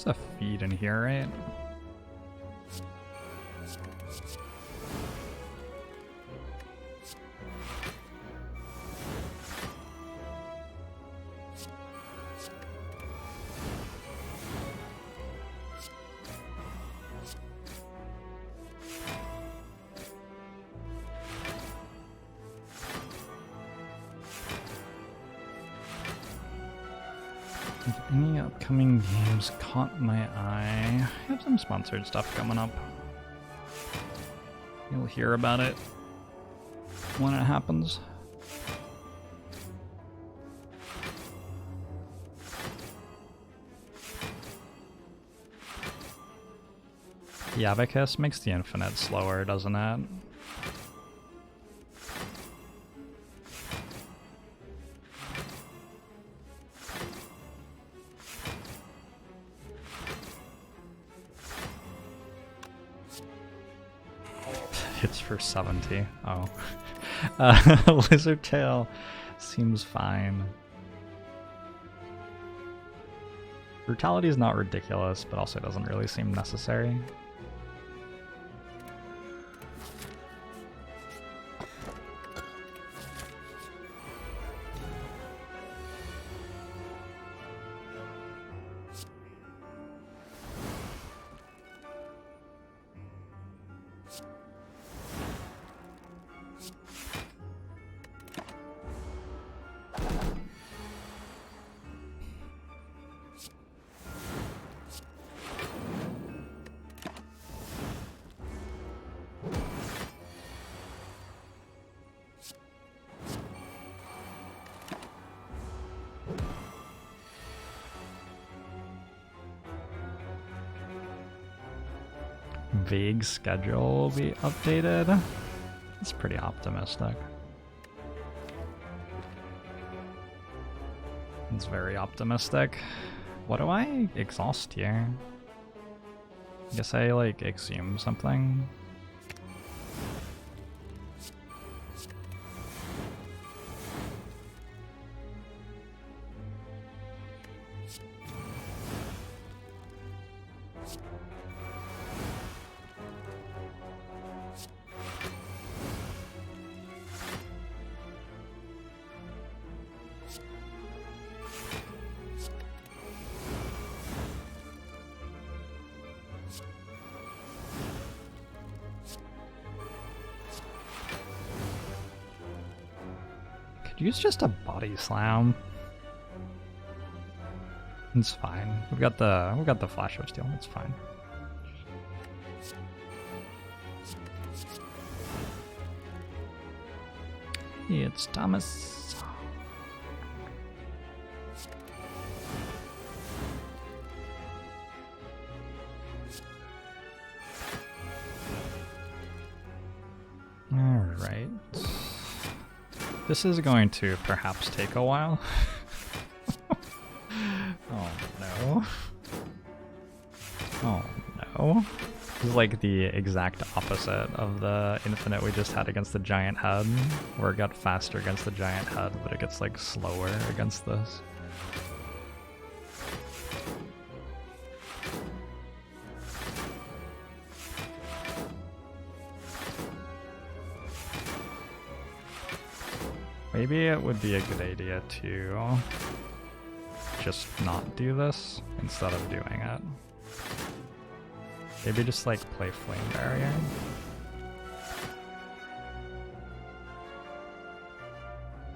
There's a feed in here, right? If any upcoming games caught my eye, I have some sponsored stuff coming up. You'll hear about it when it happens. The Abacus makes the infinite slower, doesn't it? It's for 70. Oh. Lizard tail seems fine. Brutality is not ridiculous, but also doesn't really seem necessary. Vague schedule will be updated. It's pretty optimistic. It's very optimistic. What do I exhaust here? I guess I like exhume something. Use just a body slam. It's fine. We've got the flash of steel. It's fine. Hey, it's Thomas. All right. This is going to perhaps take a while. Oh no. Oh no. This is like the exact opposite of the infinite we just had against the giant head, where it got faster against the giant head, but it gets like slower against this. Maybe it would be a good idea to just not do this instead of doing it. Maybe just like play Flame Barrier.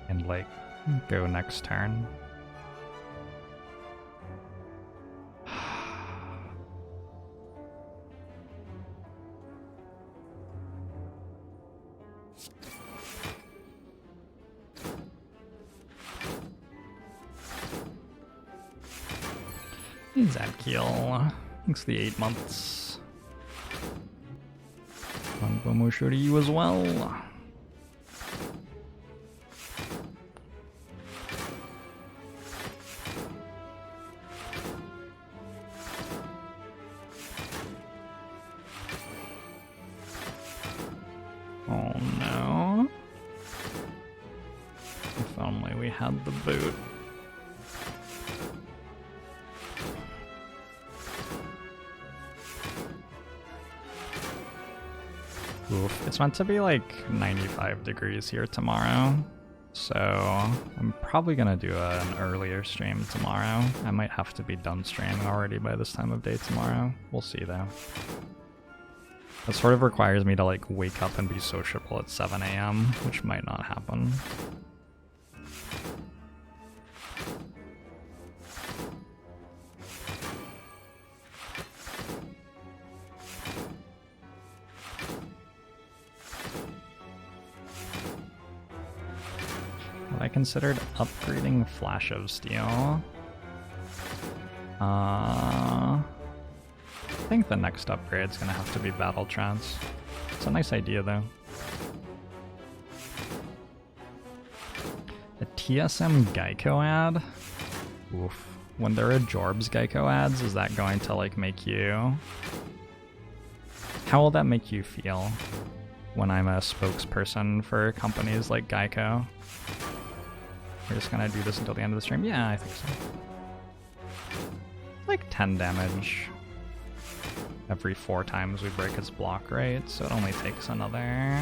And like go next turn. Zadkiel. Thanks for the 8 months. Bonbomo to you as well. Oh no. If only we had the boot. Oof. It's meant to be like 95 degrees here tomorrow, so I'm probably gonna do an earlier stream tomorrow. I might have to be done streaming already by this time of day tomorrow. We'll see though. That sort of requires me to like wake up and be sociable at 7 AM, which might not happen. Have I considered upgrading Flash of Steel? I think the next upgrade's gonna have to be Battle Trance. It's a nice idea though. A TSM Geico ad? Oof. When there are Jorbs Geico ads, is that going to like make you... How will that make you feel when I'm a spokesperson for companies like Geico? We're just gonna do this until the end of the stream? Yeah, I think so. Like 10 damage every 4 times we break its block, right? So it only takes another...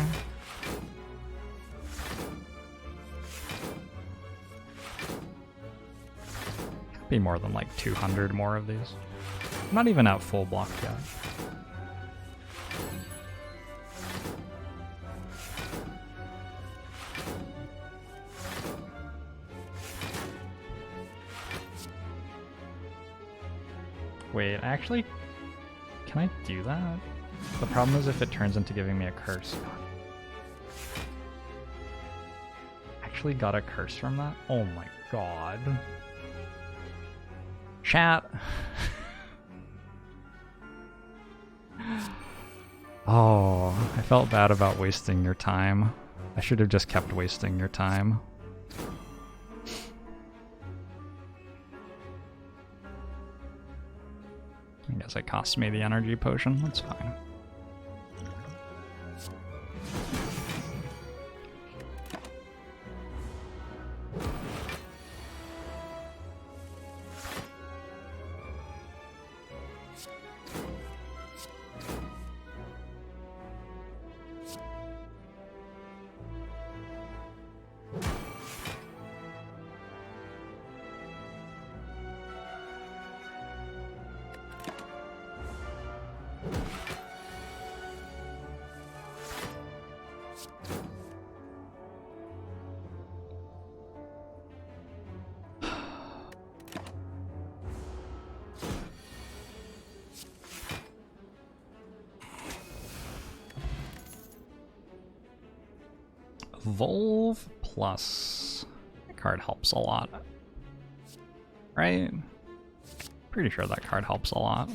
Be more than like 200 more of these. I'm not even at full block yet. Wait, actually, can I do that? The problem is if it turns into giving me a curse. Actually got a curse from that? Oh my god. Chat. Oh, I felt bad about wasting your time. I should have just kept wasting your time. I guess it cost me the energy potion, that's fine. Volve plus. That card helps a lot. Right? Pretty sure that card helps a lot.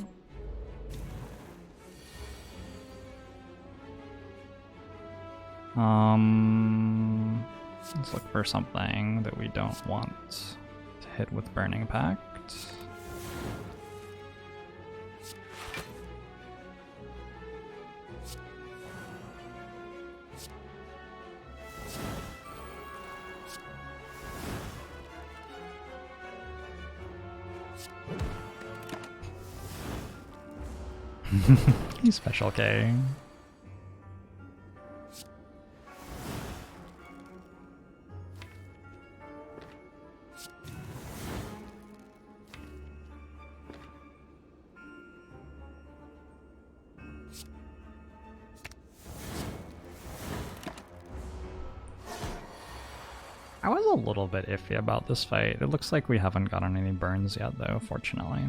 Let's look for something that we don't want to hit with Burning Pact. He's Special K. I was a little bit iffy about this fight. It looks like we haven't gotten any burns yet though, fortunately.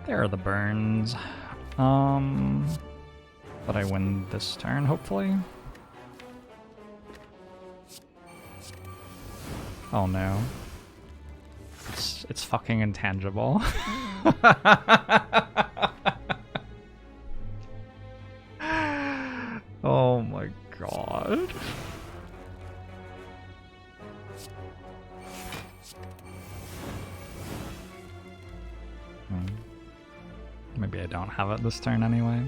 There are the burns. But I win this turn, hopefully. Oh no. It's fucking intangible. Oh my god. Maybe I don't have it this turn anyway.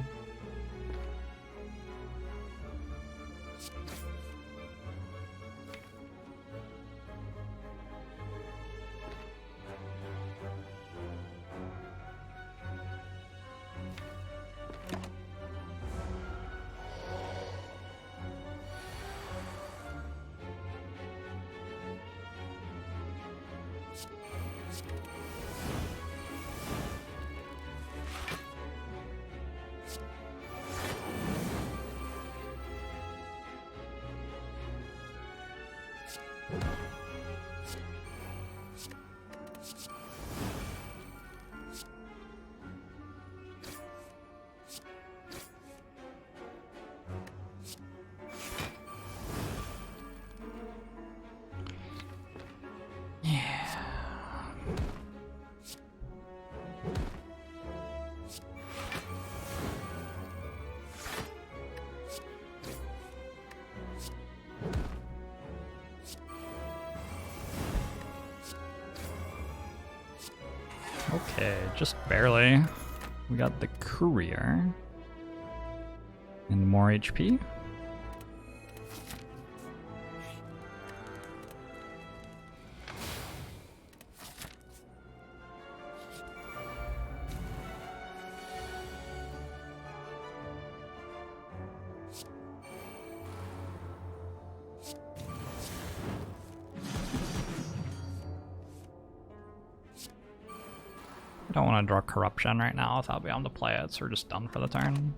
Okay, just barely. We got the courier. And more HP. I don't want to draw corruption right now without being able to play it, so we're just done for the turn.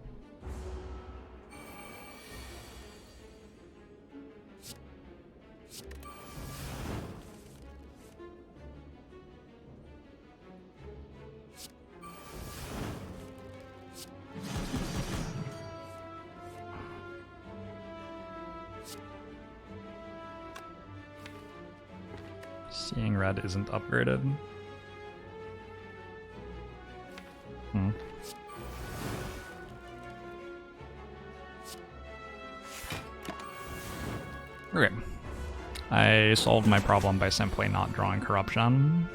Seeing red isn't upgraded. Okay. I solved my problem by simply not drawing corruption.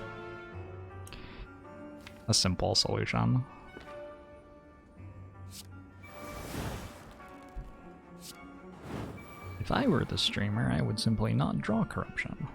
A simple solution. If I were the streamer, I would simply not draw corruption.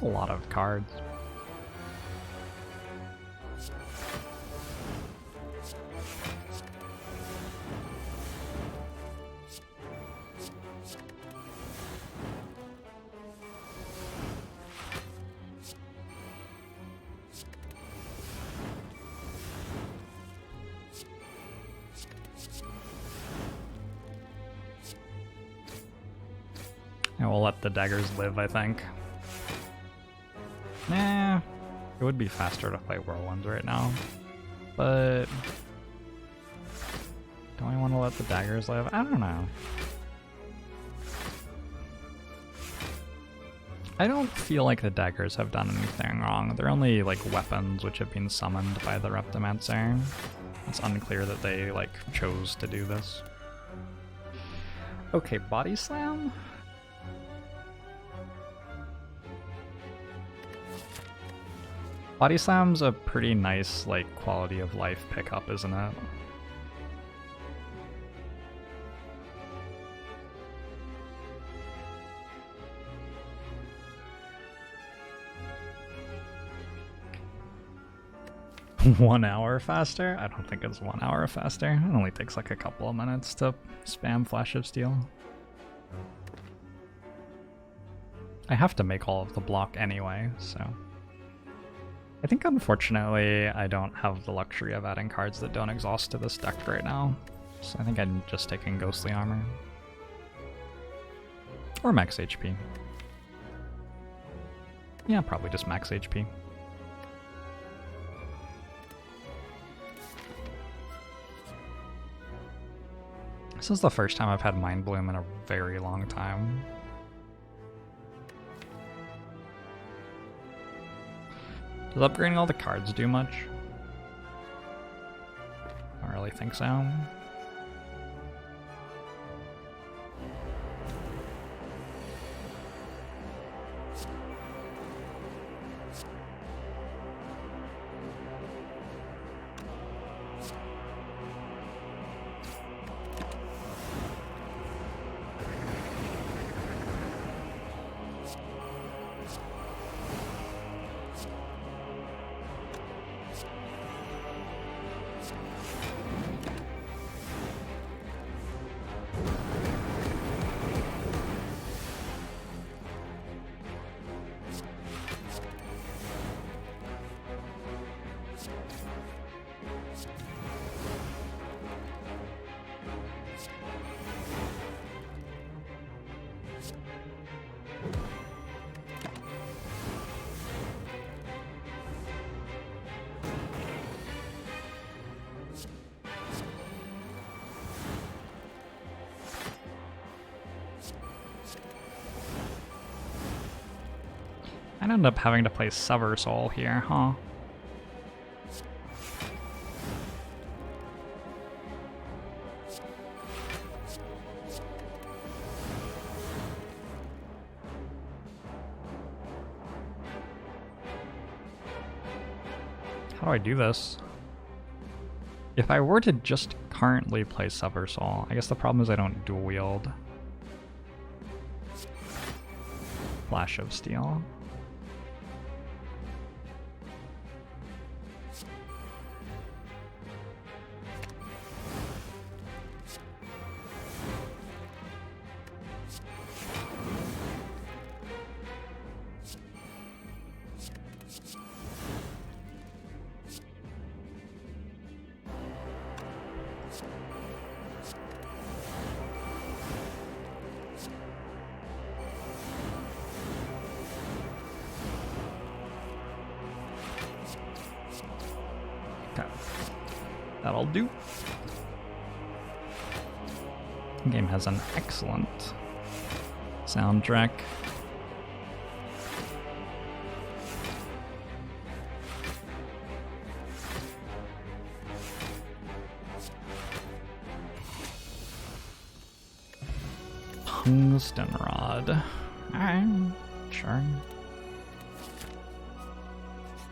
A lot of cards. I will let the daggers live, I think. Nah, it would be faster to play whirlwinds right now, but don't I want to let the daggers live? I don't know. I don't feel like the daggers have done anything wrong. They're only like weapons which have been summoned by the Reptomancer. It's unclear that they like chose to do this. Okay, body slam? Body slam's a pretty nice, like, quality of life pickup, isn't it? One hour faster? I don't think it's 1 hour faster. It only takes like a couple of minutes to spam Flash of Steel. I have to make all of the block anyway, so... I think unfortunately I don't have the luxury of adding cards that don't exhaust to this deck right now, so I think I'm just taking Ghostly Armor. Or max HP. Yeah, probably just max HP. This is the first time I've had Mind Bloom in a very long time. Does upgrading all the cards do much? Don't really think so. I'd end up having to play Sever Soul here, huh? How do I do this? If I were to just currently play Sever Soul, I guess the problem is I don't dual wield Flash of Steel. Okay, that'll do. The game has an excellent soundtrack. Tungsten Rod. Alright, sure.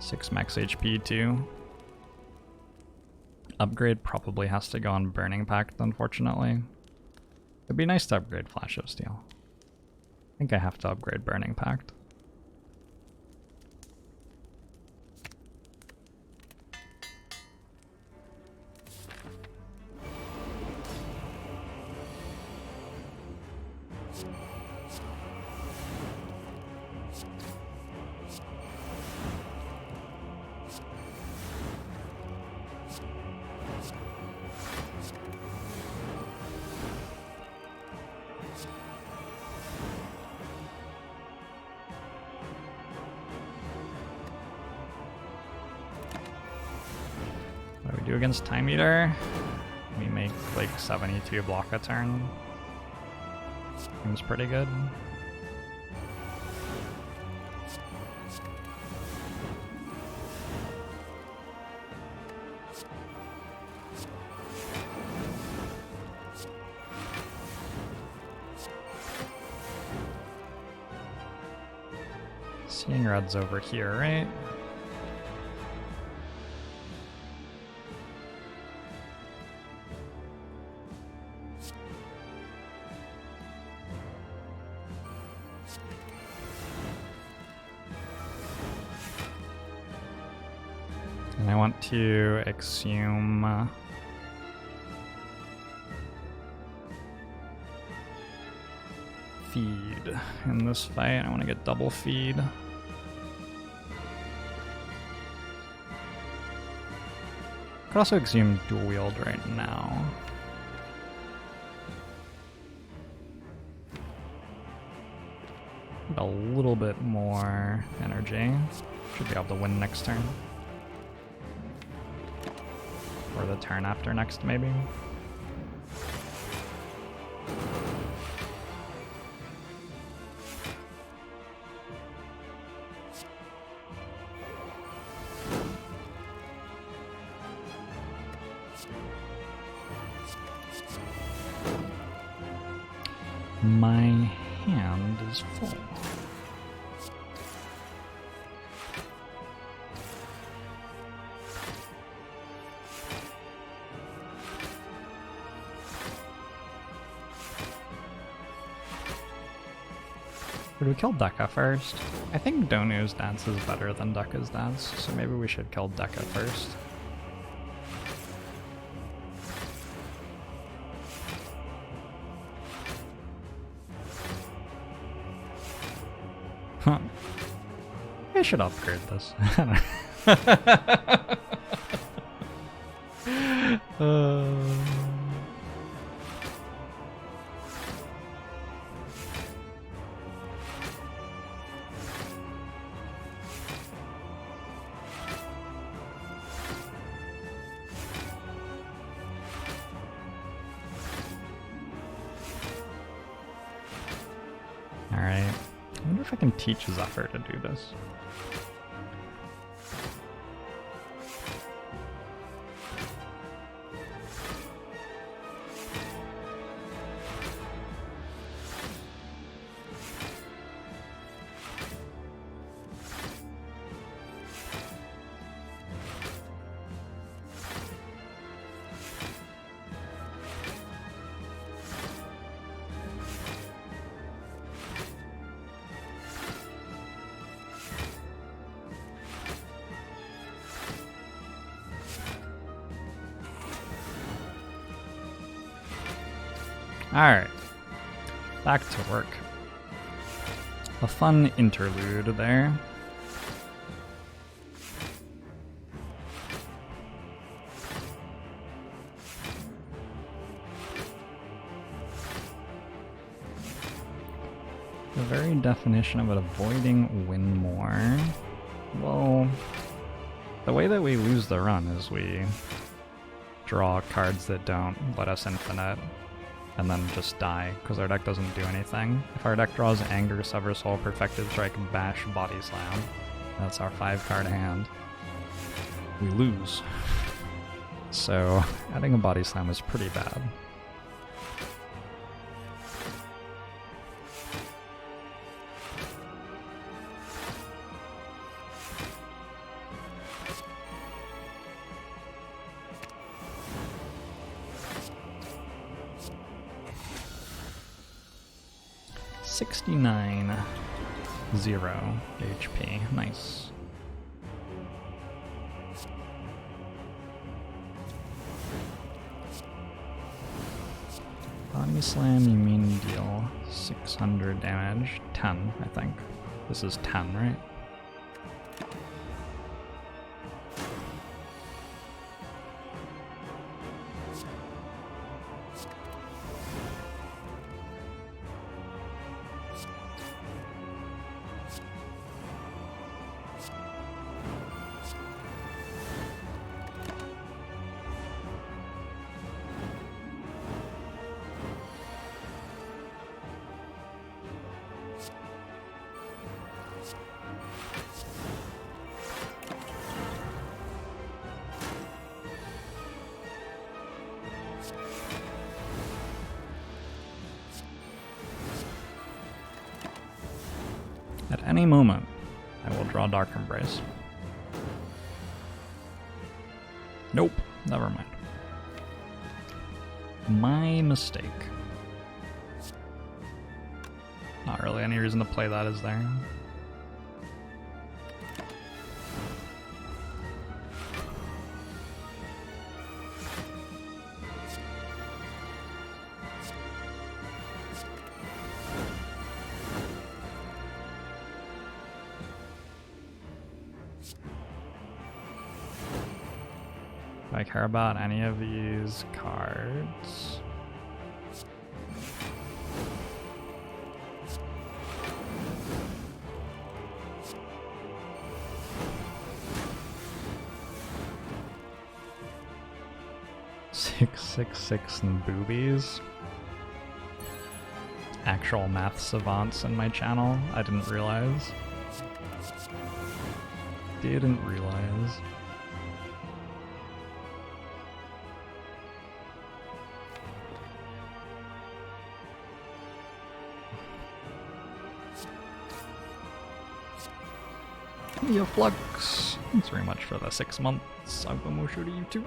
6 max HP too. Upgrade probably has to go on Burning Pact, unfortunately. It'd be nice to upgrade Flash of Steel. I think I have to upgrade Burning Pact. What do we do against Time Eater? We make like 72 block a turn. Seems pretty good. Seeing Red's over here, right? And I want to exhume feed in this fight. I want to get double feed. Could also exhume dual wield right now. A little bit more energy. Should be able to win next turn. Or the turn after next, maybe. My hand is full. Should we kill Dekka first? I think Donu's dance is better than Dekka's dance, so maybe we should kill Dekka first. Huh. I should upgrade this. Alright. I wonder wonder if I can teach Zephyr to do this. Alright, back to work. A fun interlude there. The very definition of it avoiding win more. Well, the way that we lose the run is we draw cards that don't let us infinite, and then just die, because our deck doesn't do anything. If our deck draws Anger, Sever Soul, Perfected Strike, Bash, Body Slam, that's our 5-card hand, we lose. So adding a Body Slam is pretty bad. $69.0 HP. Nice. Body Slam, you mean deal 600 damage? 10, I think. This is 10, right? At any moment, I will draw Dark Embrace. Nope, never mind. My mistake. Not really any reason to play that, is there? Do I care about any of these cards? Six and boobies. Actual math savants in my channel. I didn't realize. Didn't realize. Yo, Flux. Thanks very much for the 6 months. I'll go show to you too.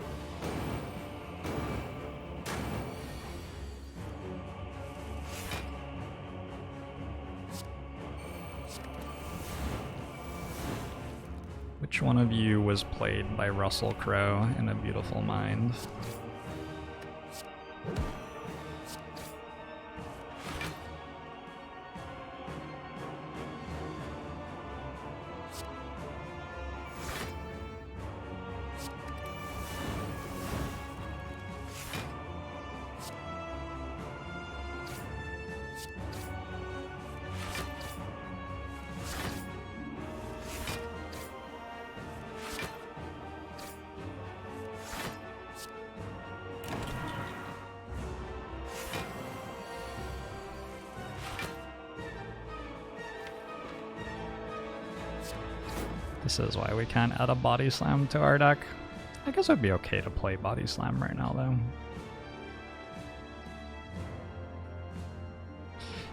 Which one of you was played by Russell Crowe in A Beautiful Mind? This is why we can't add a body slam to our deck. I guess it'd be okay to play body slam right now though.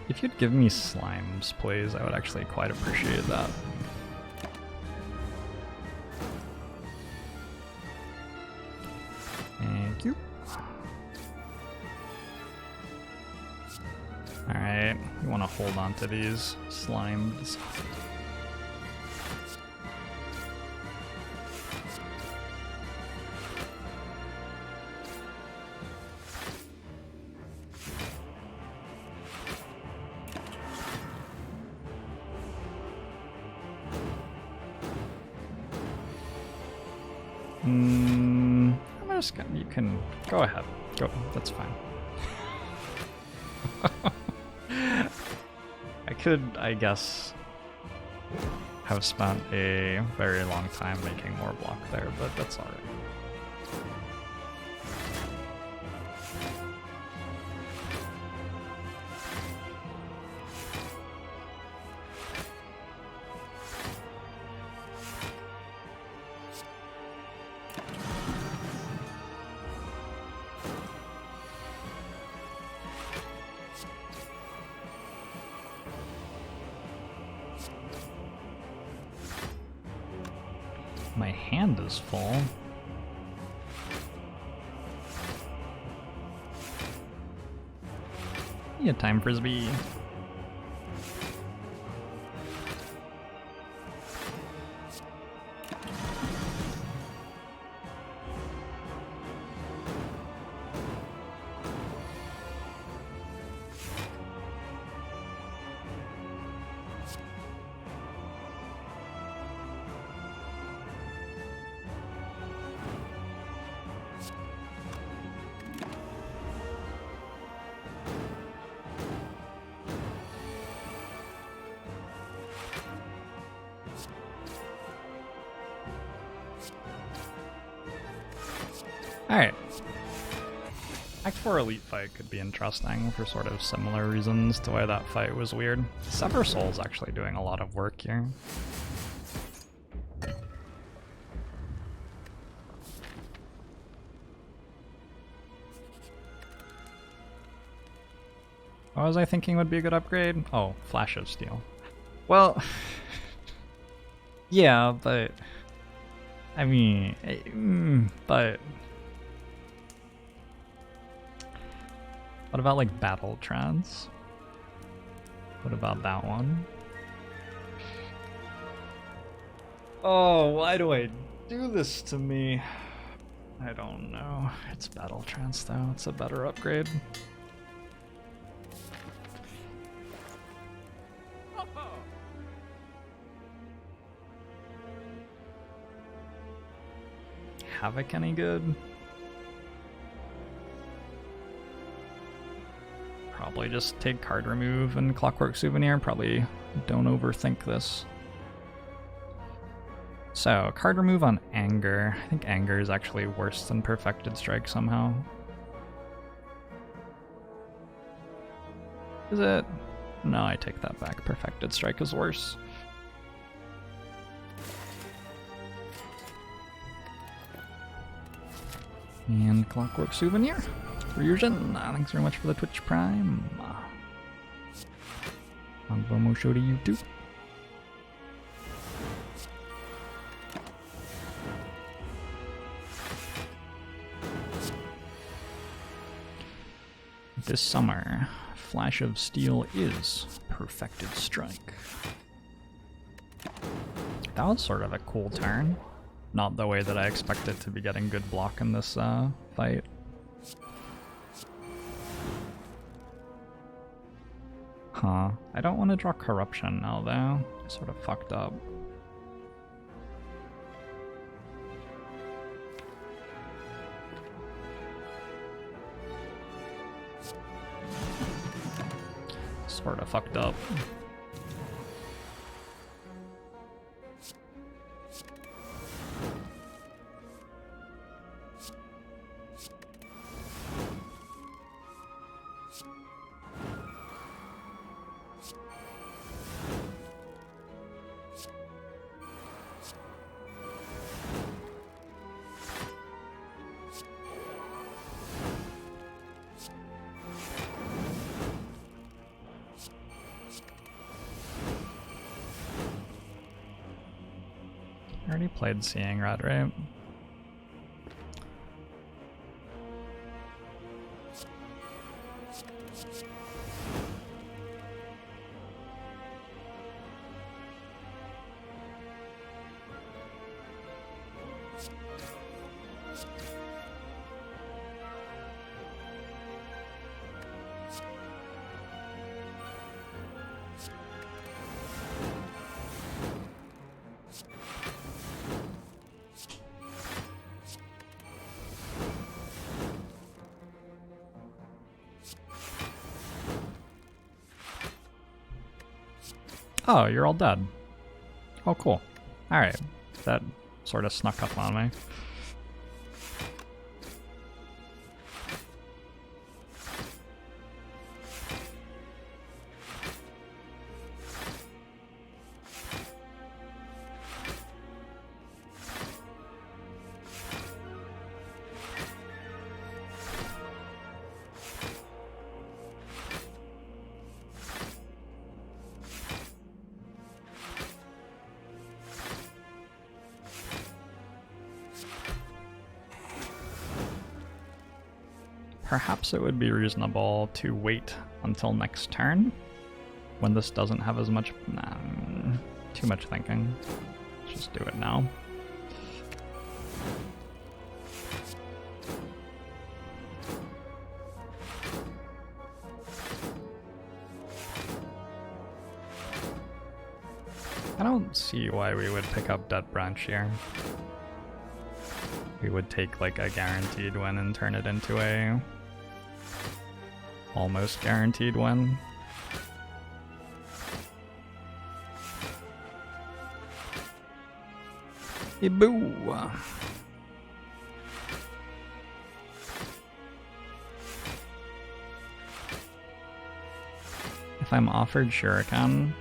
If you'd give me slimes, please, I would actually quite appreciate that. Thank you. Alright, we want to hold on to these slimes. I'm just gonna, you can go ahead. Go, that's fine. I could, I guess, have spent a very long time making more block there, but that's alright. My hand is full. Yeah, time frisbee. Alright. Act 4 Elite fight could be interesting for sort of similar reasons to why that fight was weird. Sever Soul's actually doing a lot of work here. What was I thinking would be a good upgrade? Oh, Flash of Steel. Well, yeah, but I mean, but what about like Battle Trance? What about that one? Oh, why do I do this to me? I don't know. It's Battle Trance though, it's a better upgrade. Havoc any good? Probably just take card remove and Clockwork Souvenir. Probably don't overthink this. So, card remove on Anger. I think Anger is actually worse than Perfected Strike somehow. Is it? No, I take that back. Perfected Strike is worse. And Clockwork Souvenir. Ryujin, thanks very much for the Twitch Prime. Bomo show to you too. This summer, Flash of Steel is Perfected Strike. That was sort of a cool turn. Not the way that I expected to be getting good block in this fight. Huh. I don't want to draw Corruption now though. Sort of fucked up. Sort of fucked up. already played Seeing Red, right? Oh, you're all dead. Oh, cool. Alright. That sort of snuck up on me. Perhaps it would be reasonable to wait until next turn when this doesn't have as much... Nah, too much thinking. Let's just do it now. I don't see why we would pick up Dead Branch here. We would take like a guaranteed win and turn it into a almost guaranteed win. Hey, boo! If I'm offered Shuriken,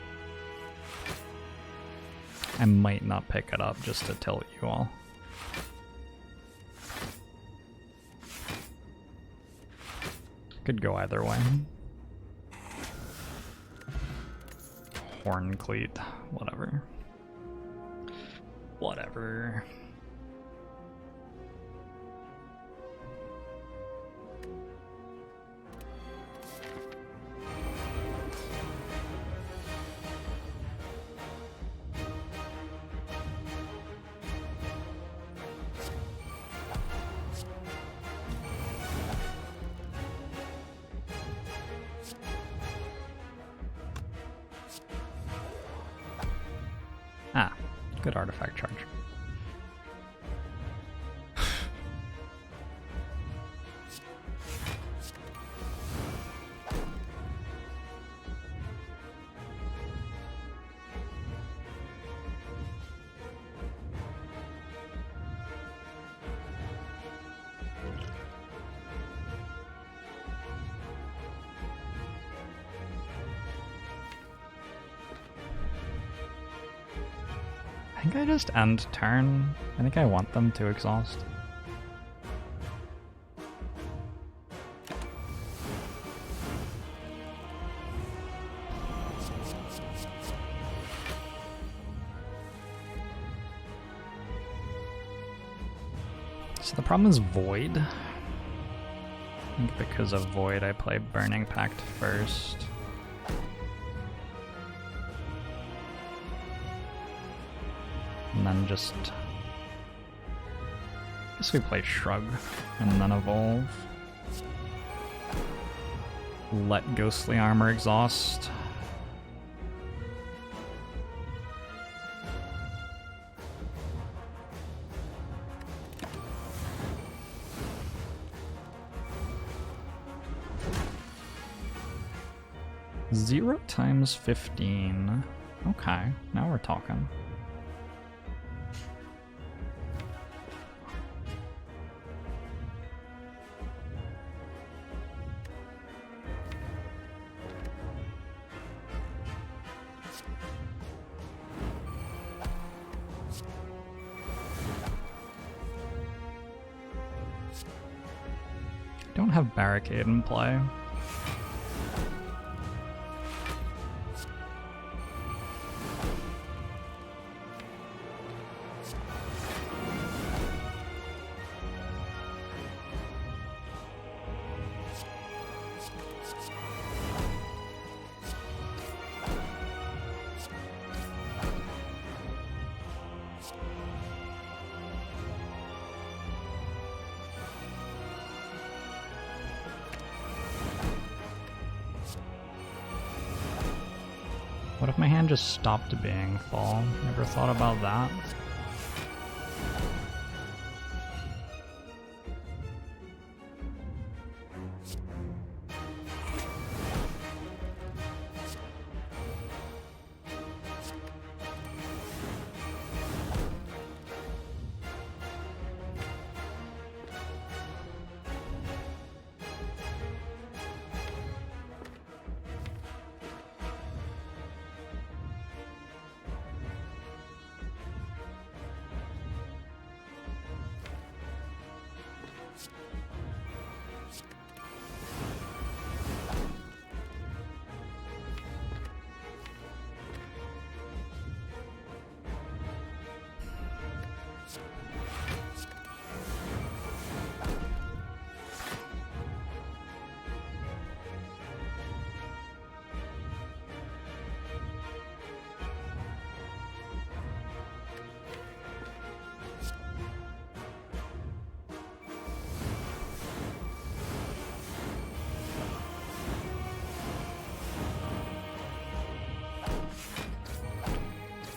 I might not pick it up just to tilt you all. Could go either way. Horn cleat, whatever. Whatever. Ah, good artifact charge. I think I just end turn. I think I want them to exhaust. So the problem is Void. I think because of Void I play Burning Pact first. And then just... I guess we play Shrug and then evolve. Let Ghostly Armor exhaust. Zero times 15. Okay, now we're talking. Don't have Barricade in play. What if my hand just stopped being full? Never thought about that.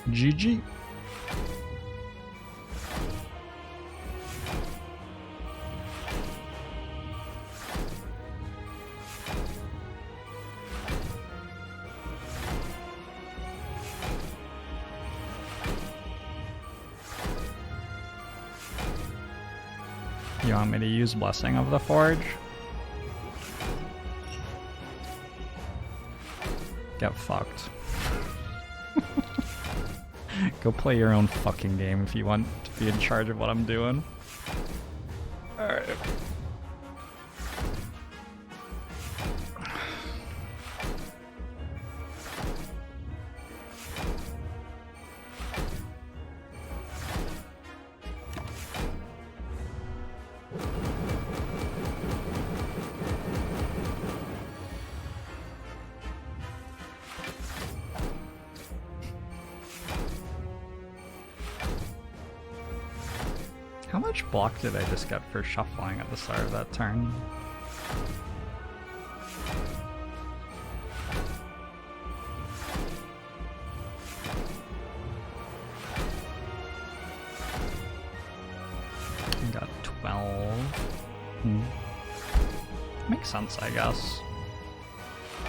GG. You want me to use Blessing of the Forge? Get fucked. Go play your own fucking game if you want to be in charge of what I'm doing. Alright. How much block did I just get for shuffling at the start of that turn? I got 12. Makes sense, I guess.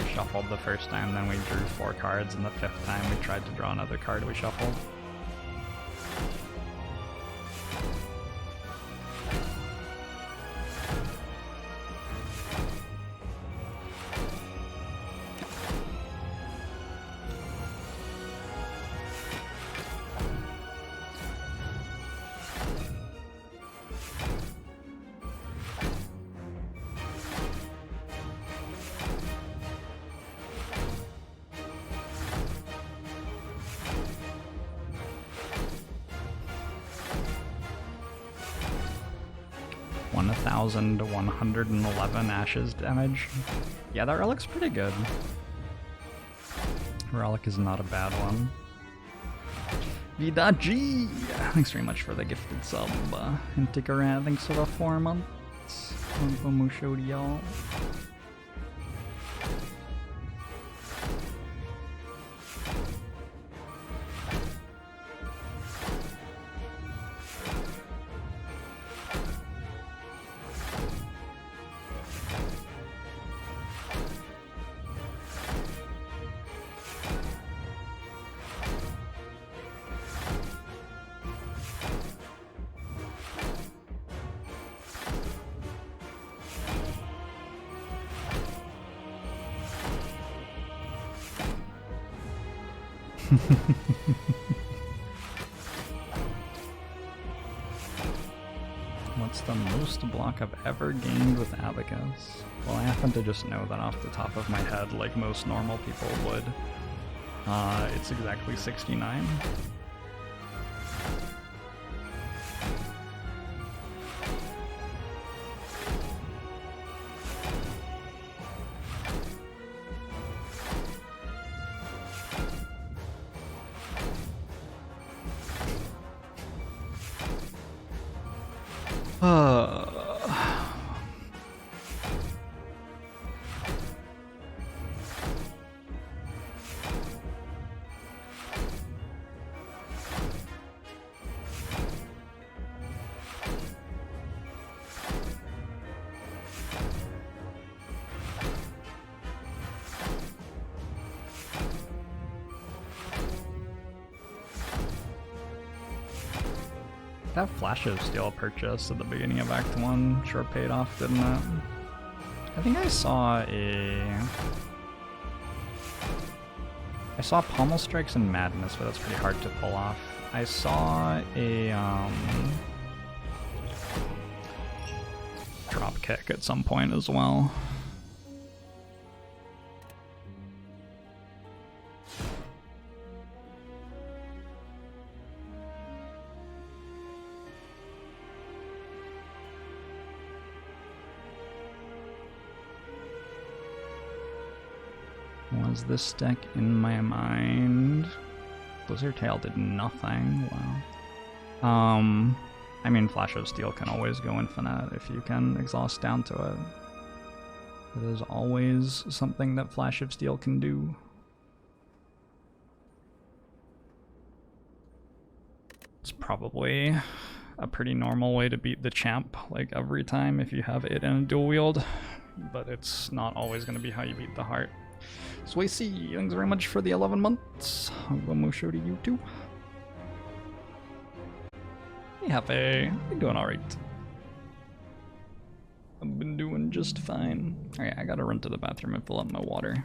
We shuffled the first time, then we drew 4 cards, and the 5th time we tried to draw another card we shuffled. To 111 ashes damage. Yeah, that relic's pretty good. Relic is not a bad one. Vidaji! Thanks very much for the gifted sub. And Tikara, thanks for the 4 months. Musho to y'all. What's the most block I've ever gained with Abacus? Well, I happen to just know that off the top of my head, like most normal people would. It's exactly 69. That Flash of Steel purchase at the beginning of Act 1 sure paid off, didn't it? I think I saw Pommel Strikes and Madness, but that's pretty hard to pull off. I saw a drop kick at some point as well. Was this deck in my mind? Blizzard Tail did nothing. Wow. I mean, Flash of Steel can always go infinite if you can exhaust down to it. It is always something that Flash of Steel can do. It's probably a pretty normal way to beat the champ, like every time if you have it in a dual wield, but it's not always going to be how you beat the heart. So AC, thanks very much for the 11 months. One show to you too. Hey Happy, I'm doing alright. I've been doing just fine. Alright, I gotta run to the bathroom and fill up my water.